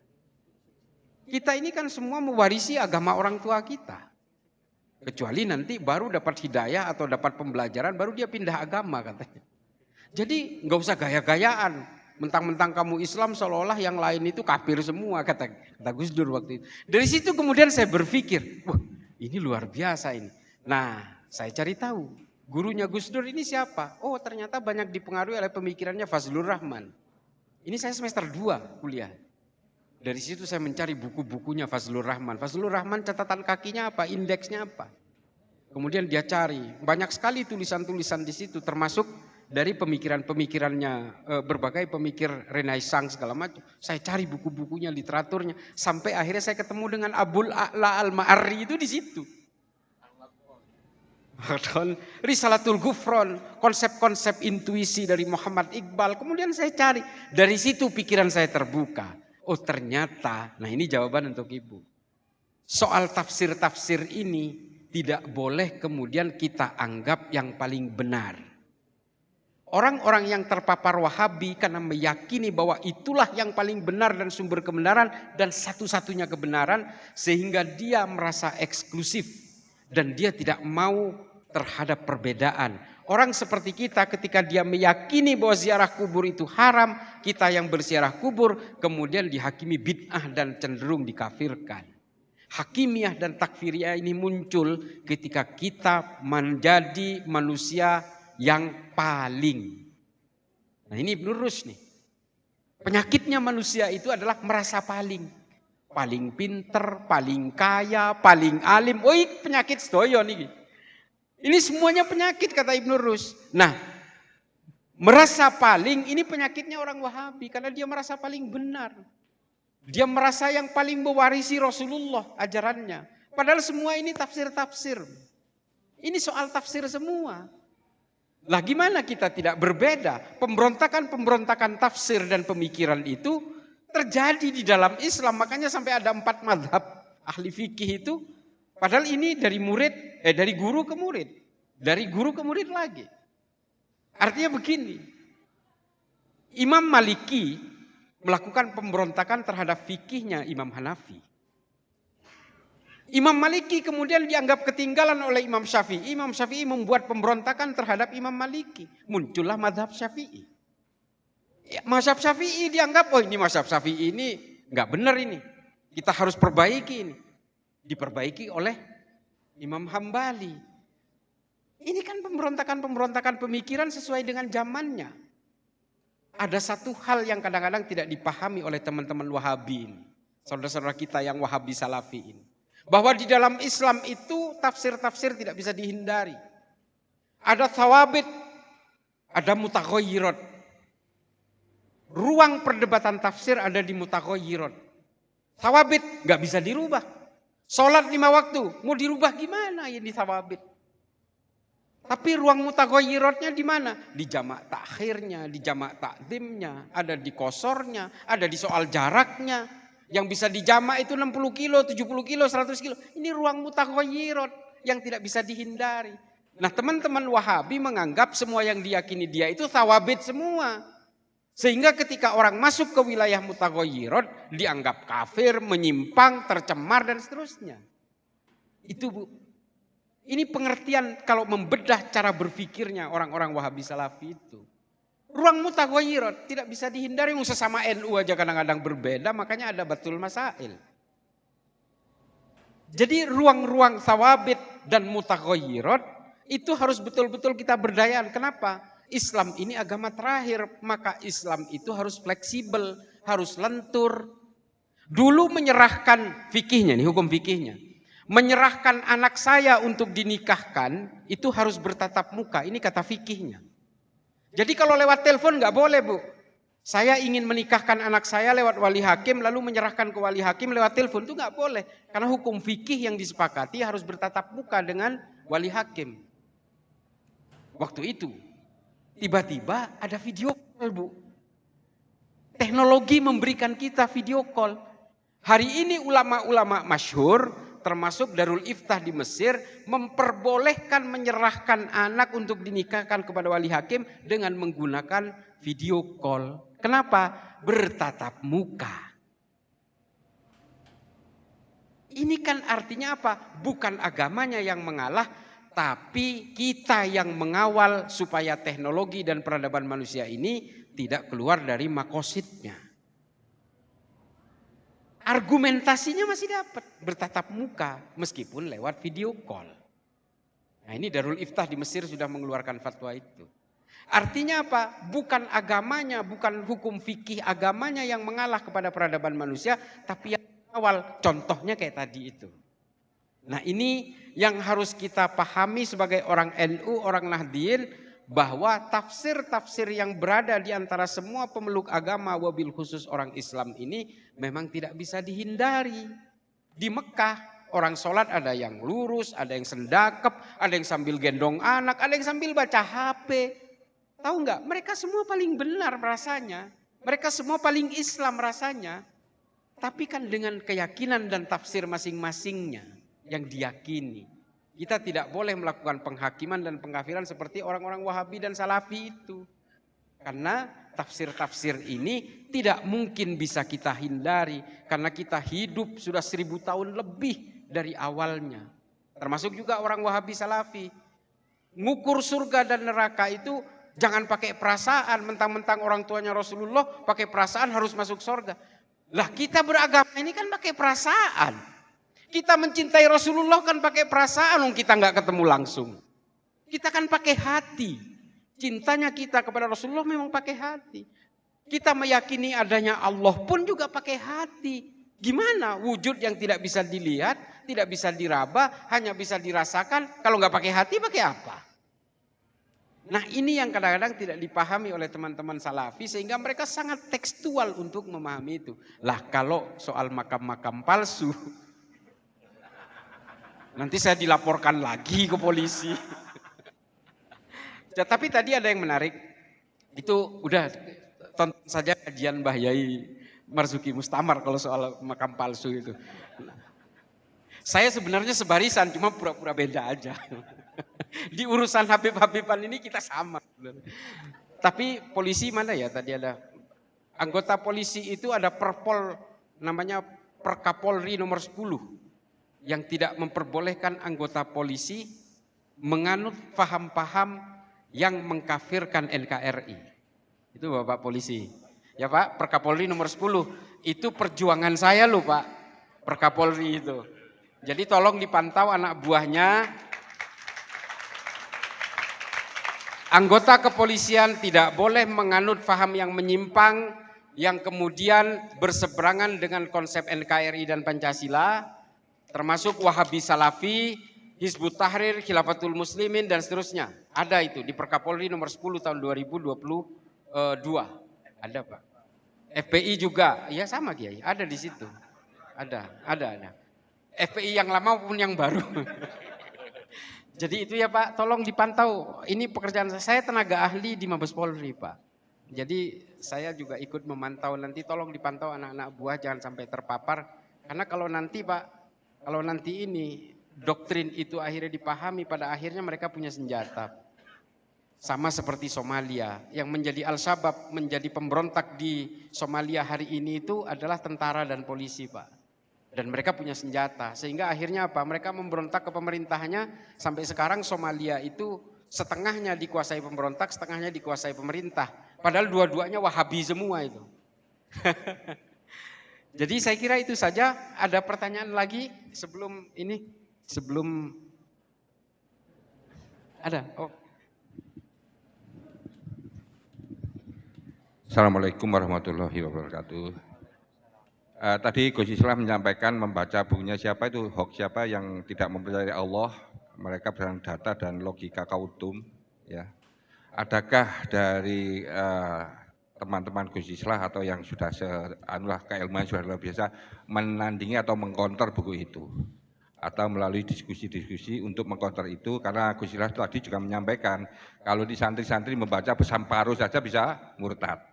Kita ini kan semua mewarisi agama orang tua kita. Kecuali nanti baru dapat hidayah atau dapat pembelajaran, baru dia pindah agama katanya. Jadi nggak usah gaya-gayaan, mentang-mentang kamu Islam seolah-olah yang lain itu kafir semua kata Gus Dur waktu itu. Dari situ kemudian saya berpikir, wah ini luar biasa ini. Nah saya cari tahu gurunya Gus Dur ini siapa? Oh ternyata banyak dipengaruhi oleh pemikirannya Fazlur Rahman. Ini saya semester 2 kuliah. Dari situ saya mencari buku-bukunya Fazlur Rahman. Fazlur Rahman catatan kakinya apa, indeksnya apa. Kemudian dia cari, banyak sekali tulisan-tulisan di situ termasuk dari pemikiran-pemikirannya berbagai pemikir Renaissance segala macam. Saya cari buku-bukunya, literaturnya, sampai akhirnya saya ketemu dengan Abul A'la Al-Ma'arri itu di situ. Risalatul Ghufron, konsep-konsep intuisi dari Muhammad Iqbal. Kemudian saya cari, dari situ pikiran saya terbuka. Oh ternyata, nah ini jawaban untuk Ibu. Soal tafsir-tafsir ini tidak boleh kemudian kita anggap yang paling benar. Orang-orang yang terpapar Wahabi karena meyakini bahwa itulah yang paling benar dan sumber kebenaran dan satu-satunya kebenaran, sehingga dia merasa eksklusif dan dia tidak mau terhadap perbedaan. Orang seperti kita ketika dia meyakini bahwa ziarah kubur itu haram, kita yang berziarah kubur kemudian dihakimi bid'ah dan cenderung dikafirkan. Hakimiyah dan takfiriyah ini muncul ketika kita menjadi manusia yang paling. Nah ini Ibnu Rus nih. Penyakitnya manusia itu adalah merasa paling. Paling pinter, paling kaya, paling alim. Oh ini penyakit sedoyo nih. Ini semuanya penyakit kata Ibnu Rus. Nah merasa paling ini penyakitnya orang Wahabi. Karena dia merasa paling benar. Dia merasa yang paling mewarisi Rasulullah ajarannya. Padahal semua ini tafsir-tafsir. Ini soal tafsir semua. Lah gimana kita tidak berbeda? Pemberontakan-pemberontakan tafsir dan pemikiran itu terjadi di dalam Islam. Makanya sampai ada 4 mazhab ahli fikih itu. Padahal ini dari dari guru ke murid. Dari guru ke murid lagi. Artinya begini. Imam Maliki melakukan pemberontakan terhadap fikihnya Imam Hanafi. Imam Maliki kemudian dianggap ketinggalan oleh Imam Syafi'i. Imam Syafi'i membuat pemberontakan terhadap Imam Maliki. Muncullah mazhab Syafi'i. Ya, mazhab Syafi'i dianggap, oh ini mazhab Syafi'i ini nggak benar ini. Kita harus perbaiki ini. Diperbaiki oleh Imam Hambali. Ini kan pemberontakan-pemberontakan pemikiran sesuai dengan zamannya. Ada satu hal yang kadang-kadang tidak dipahami oleh teman-teman Wahabi ini. Saudara-saudara kita yang Wahabi Salafi ini. Bahwa di dalam Islam itu tafsir-tafsir tidak bisa dihindari. Ada thawabit, ada mutaghayyirat. Ruang perdebatan tafsir ada di mutaghayyirat. Thawabit nggak bisa dirubah. Sholat 5 waktu, mau dirubah gimana ya di thawabit? Tapi ruang mutaghayyiratnya di mana? Di jamak takhirnya, di jamak takdimnya, ada di kosornya, ada di soal jaraknya. Yang bisa dijamak itu 60 kilo, 70 kilo, 100 kilo. Ini ruang mutaghayyirat yang tidak bisa dihindari. Nah teman-teman Wahabi menganggap semua yang diyakini dia itu thawabit semua. Sehingga ketika orang masuk ke wilayah mutaghayyirat dianggap kafir, menyimpang, tercemar dan seterusnya. Itu Bu. Ini pengertian kalau membedah cara berpikirnya orang-orang Wahabi Salafi itu. Ruang mutaghayyirat tidak bisa dihindari, sesama NU aja kadang-kadang berbeda, makanya ada batul masail. Jadi ruang-ruang thawabit dan mutaghayyirat itu harus betul-betul kita berdayaan. Kenapa? Islam ini agama terakhir, maka Islam itu harus fleksibel, harus lentur. Dulu menyerahkan fikihnya, nih hukum fikihnya. Menyerahkan anak saya untuk dinikahkan, itu harus bertatap muka, ini kata fikihnya. Jadi kalau lewat telepon nggak boleh, Bu. Saya ingin menikahkan anak saya lewat wali hakim, lalu menyerahkan ke wali hakim lewat telepon, itu nggak boleh. Karena hukum fikih yang disepakati harus bertatap muka dengan wali hakim. Waktu itu, tiba-tiba ada video call, Bu. Teknologi memberikan kita video call. Hari ini ulama-ulama masyhur, termasuk Darul Iftah di Mesir, memperbolehkan menyerahkan anak untuk dinikahkan kepada wali hakim dengan menggunakan video call. Kenapa? Bertatap muka. Ini kan artinya apa? Bukan agamanya yang mengalah, tapi kita yang mengawal supaya teknologi dan peradaban manusia ini tidak keluar dari makosidnya. Argumentasinya masih dapat bertatap muka meskipun lewat video call. Nah, ini Darul Iftah di Mesir sudah mengeluarkan fatwa itu. Artinya apa? Bukan agamanya, bukan hukum fikih agamanya yang mengalah kepada peradaban manusia, tapi yang awal contohnya kayak tadi itu. Nah, ini yang harus kita pahami sebagai orang NU, orang Nahdliyin, bahwa tafsir-tafsir yang berada di antara semua pemeluk agama wabil khusus orang Islam ini memang tidak bisa dihindari. Di Mekah orang sholat ada yang lurus, ada yang sendakep, ada yang sambil gendong anak, ada yang sambil baca HP. Tahu nggak? Mereka semua paling benar rasanya. Mereka semua paling Islam rasanya. Tapi kan dengan keyakinan dan tafsir masing-masingnya yang diyakini. Kita tidak boleh melakukan penghakiman dan pengkafiran seperti orang-orang Wahabi dan Salafi itu. Karena tafsir-tafsir ini tidak mungkin bisa kita hindari. Karena kita hidup sudah 1000 tahun lebih dari awalnya. Termasuk juga orang Wahabi Salafi. Ngukur surga dan neraka itu jangan pakai perasaan. Mentang-mentang orang tuanya Rasulullah pakai perasaan harus masuk surga. Lah kita beragama ini kan pakai perasaan. Kita mencintai Rasulullah kan pakai perasaan, kita nggak ketemu langsung. Kita kan pakai hati. Cintanya kita kepada Rasulullah memang pakai hati. Kita meyakini adanya Allah pun juga pakai hati. Gimana wujud yang tidak bisa dilihat, tidak bisa diraba, hanya bisa dirasakan. Kalau nggak pakai hati, pakai apa? Nah, ini yang kadang-kadang tidak dipahami oleh teman-teman Salafi sehingga mereka sangat tekstual untuk memahami itu. Lah kalau soal makam-makam palsu, nanti saya dilaporkan lagi ke polisi. Ya, tapi tadi ada yang menarik. Itu udah tonton saja kajian Mbah Yai Marzuki Mustamar kalau soal makam palsu itu. Saya sebenarnya sebarisan, cuma pura-pura beda aja. Di urusan Habib-Habiban ini kita sama. Tapi polisi mana ya tadi ada. Anggota polisi itu ada perpol namanya Perkapolri nomor 10. Yang tidak memperbolehkan anggota polisi menganut paham-paham yang mengkafirkan NKRI. Itu Bapak polisi. Ya Pak, Perkapolri nomor 10. Itu perjuangan saya loh Pak, Perkapolri itu. Jadi tolong dipantau anak buahnya. Anggota kepolisian tidak boleh menganut paham yang menyimpang, yang kemudian berseberangan dengan konsep NKRI dan Pancasila, termasuk Wahabi Salafi, Hizbut Tahrir, Khilafatul Muslimin, dan seterusnya. Ada itu di Perkapolri nomor 10 tahun 2022. Ada Pak. FPI juga, ya sama Kiai, ada di situ. Ada. FPI yang lama maupun yang baru. Jadi itu ya Pak, tolong dipantau. Ini pekerjaan saya tenaga ahli di Mabes Polri Pak. Jadi saya juga ikut memantau, nanti tolong dipantau anak-anak buah jangan sampai terpapar. Karena kalau nanti Pak, kalau nanti ini doktrin itu akhirnya dipahami, pada akhirnya mereka punya senjata. Sama seperti Somalia, yang menjadi Al-Shabaab, menjadi pemberontak di Somalia hari ini itu adalah tentara dan polisi Pak. Dan mereka punya senjata, sehingga akhirnya apa? Mereka memberontak ke pemerintahnya, sampai sekarang Somalia itu setengahnya dikuasai pemberontak, setengahnya dikuasai pemerintah. Padahal dua-duanya Wahabi semua itu. Jadi saya kira itu saja. Ada pertanyaan lagi sebelum ini? Sebelum ada? Oh. Assalamualaikum warahmatullahi wabarakatuh. Tadi Gus Islam menyampaikan membaca bukunya siapa itu hoax siapa yang tidak mempercayai Allah, mereka berdasarkan data dan logika kautum. Ya, adakah dari teman-teman Gus Islam atau yang sudah keilmuan sudah luar biasa menandingi atau mengkonter buku itu, atau melalui diskusi-diskusi untuk mengkonter itu? Karena Gus Islam tadi juga menyampaikan kalau di santri-santri membaca besamparuh saja bisa murtad.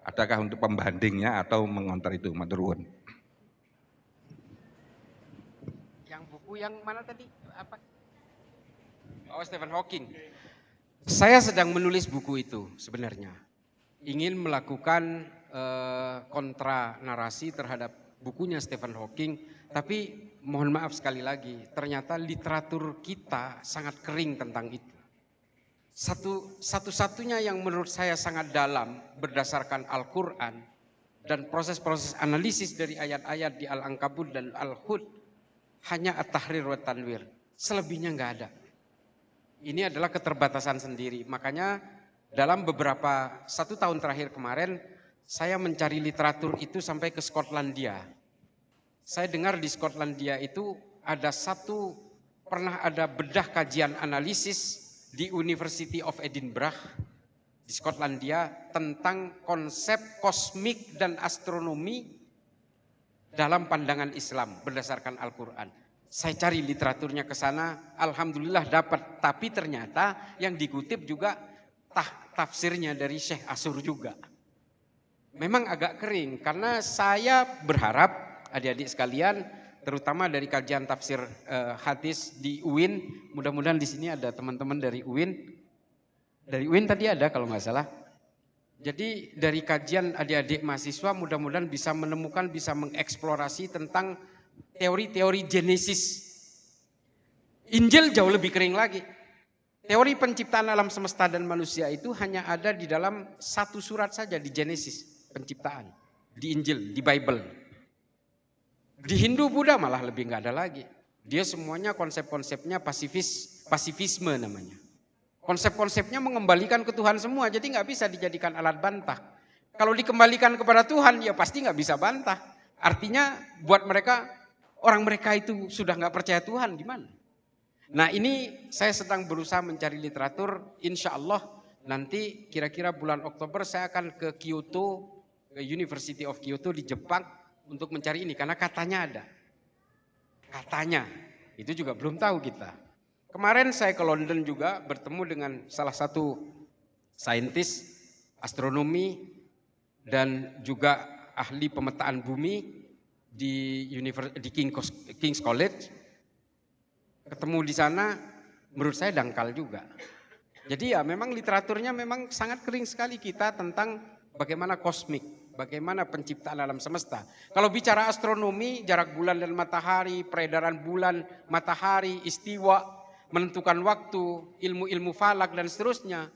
Adakah untuk pembandingnya atau mengontar itu, maturun? Yang buku yang mana tadi? Apa? Oh, Stephen Hawking. Saya sedang menulis buku itu sebenarnya. Ingin melakukan kontra narasi terhadap bukunya Stephen Hawking, tapi mohon maaf sekali lagi, ternyata literatur kita sangat kering tentang itu. Satu-satunya yang menurut saya sangat dalam berdasarkan Al-Quran dan proses-proses analisis dari ayat-ayat di Al-Ankabut dan Al-Hud hanya At-Tahrir wa Tanwir. Selebihnya nggak ada. Ini adalah keterbatasan sendiri. Makanya dalam beberapa 1 tahun terakhir kemarin saya mencari literatur itu sampai ke Skotlandia. Saya dengar di Skotlandia itu pernah ada bedah kajian analisis di University of Edinburgh di Skotlandia tentang konsep kosmik dan astronomi dalam pandangan Islam berdasarkan Al-Quran. Saya cari literaturnya ke sana, alhamdulillah dapat, tapi ternyata yang dikutip juga tafsirnya dari Syekh Asur juga. Memang agak kering karena saya berharap adik-adik sekalian, terutama dari kajian tafsir hadis di UIN, mudah-mudahan di sini ada teman-teman dari UIN. Dari UIN tadi ada kalau nggak salah. Jadi dari kajian adik-adik mahasiswa mudah-mudahan bisa menemukan, bisa mengeksplorasi tentang teori-teori Genesis. Injil jauh lebih kering lagi. Teori penciptaan alam semesta dan manusia itu hanya ada di dalam 1 surat saja di Genesis, penciptaan. Di Injil, di Bible. Di Hindu Buddha malah lebih nggak ada lagi. Dia semuanya konsep-konsepnya pasifisme namanya. Konsep-konsepnya mengembalikan ke Tuhan semua, jadi nggak bisa dijadikan alat bantah. Kalau dikembalikan kepada Tuhan, ya pasti nggak bisa bantah. Artinya buat mereka, orang mereka itu sudah nggak percaya Tuhan, gimana? Nah ini saya sedang berusaha mencari literatur, insya Allah nanti kira-kira bulan Oktober saya akan ke Kyoto, ke University of Kyoto di Jepang, untuk mencari ini, karena katanya ada. Katanya, itu juga belum tahu kita. Kemarin saya ke London juga bertemu dengan salah satu saintis astronomi dan juga ahli pemetaan bumi di King's College. Ketemu di sana, menurut saya dangkal juga. Jadi ya memang literaturnya memang sangat kering sekali kita tentang bagaimana kosmik. Bagaimana penciptaan alam semesta. Kalau bicara astronomi, jarak bulan dan matahari, peredaran bulan, matahari, istiwa, menentukan waktu, ilmu-ilmu falak dan seterusnya.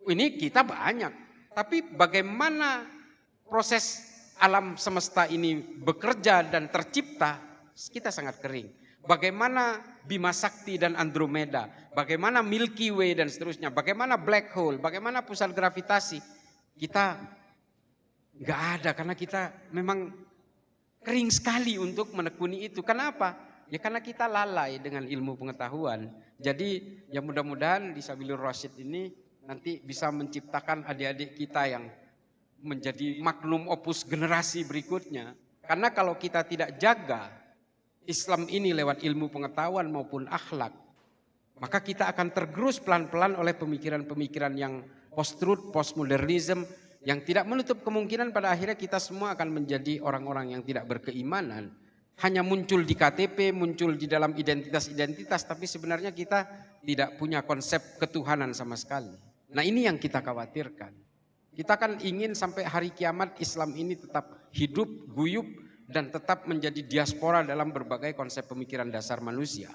Ini kita banyak. Tapi bagaimana proses alam semesta ini bekerja dan tercipta, kita sangat kering. Bagaimana Bima Sakti dan Andromeda, bagaimana Milky Way dan seterusnya, bagaimana black hole, bagaimana pusat gravitasi, kita nggak ada, karena kita memang kering sekali untuk menekuni itu. Kenapa? Ya karena kita lalai dengan ilmu pengetahuan. Jadi ya mudah-mudahan di Sabilur Rasyid ini nanti bisa menciptakan adik-adik kita yang menjadi magnum opus generasi berikutnya. Karena kalau kita tidak jaga Islam ini lewat ilmu pengetahuan maupun akhlak, maka kita akan tergerus pelan-pelan oleh pemikiran-pemikiran yang post-truth, postmodernism, yang tidak menutup kemungkinan pada akhirnya kita semua akan menjadi orang-orang yang tidak berkeimanan. Hanya muncul di KTP, muncul di dalam identitas-identitas, tapi sebenarnya kita tidak punya konsep ketuhanan sama sekali. Nah ini yang kita khawatirkan. Kita kan ingin sampai hari kiamat Islam ini tetap hidup, guyup, dan tetap menjadi diaspora dalam berbagai konsep pemikiran dasar manusia.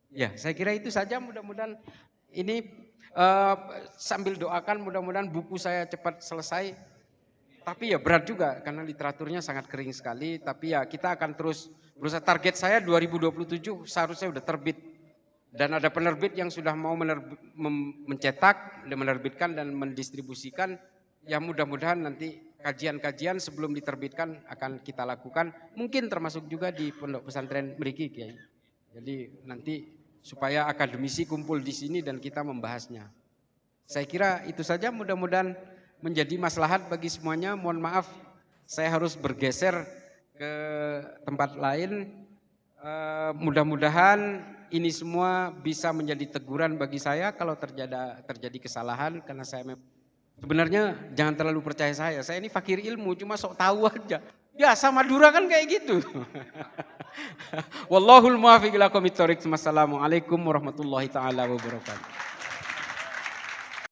Ya saya kira itu saja, mudah-mudahan ini sambil doakan mudah-mudahan buku saya cepat selesai. Tapi ya berat juga karena literaturnya sangat kering sekali. Tapi ya kita akan terus berusaha. Target saya 2027 seharusnya udah terbit. Dan ada penerbit yang sudah mau mencetak, menerbitkan dan mendistribusikan. Ya mudah-mudahan nanti kajian-kajian sebelum diterbitkan akan kita lakukan. Mungkin termasuk juga di Pondok Pesantren Mriki, Kiai. Jadi nanti supaya akademisi kumpul di sini dan kita membahasnya. Saya kira itu saja, mudah-mudahan menjadi maslahat bagi semuanya. Mohon maaf saya harus bergeser ke tempat lain. Mudah-mudahan ini semua bisa menjadi teguran bagi saya kalau terjadi kesalahan, karena saya sebenarnya jangan terlalu percaya saya ini fakir ilmu, cuma sok tahu aja. Biasa Madura kan kayak gitu. Wallahul muwaffiq ila aqwamit thoriq. Wassalamualaikum warahmatullahi taala wabarakatuh.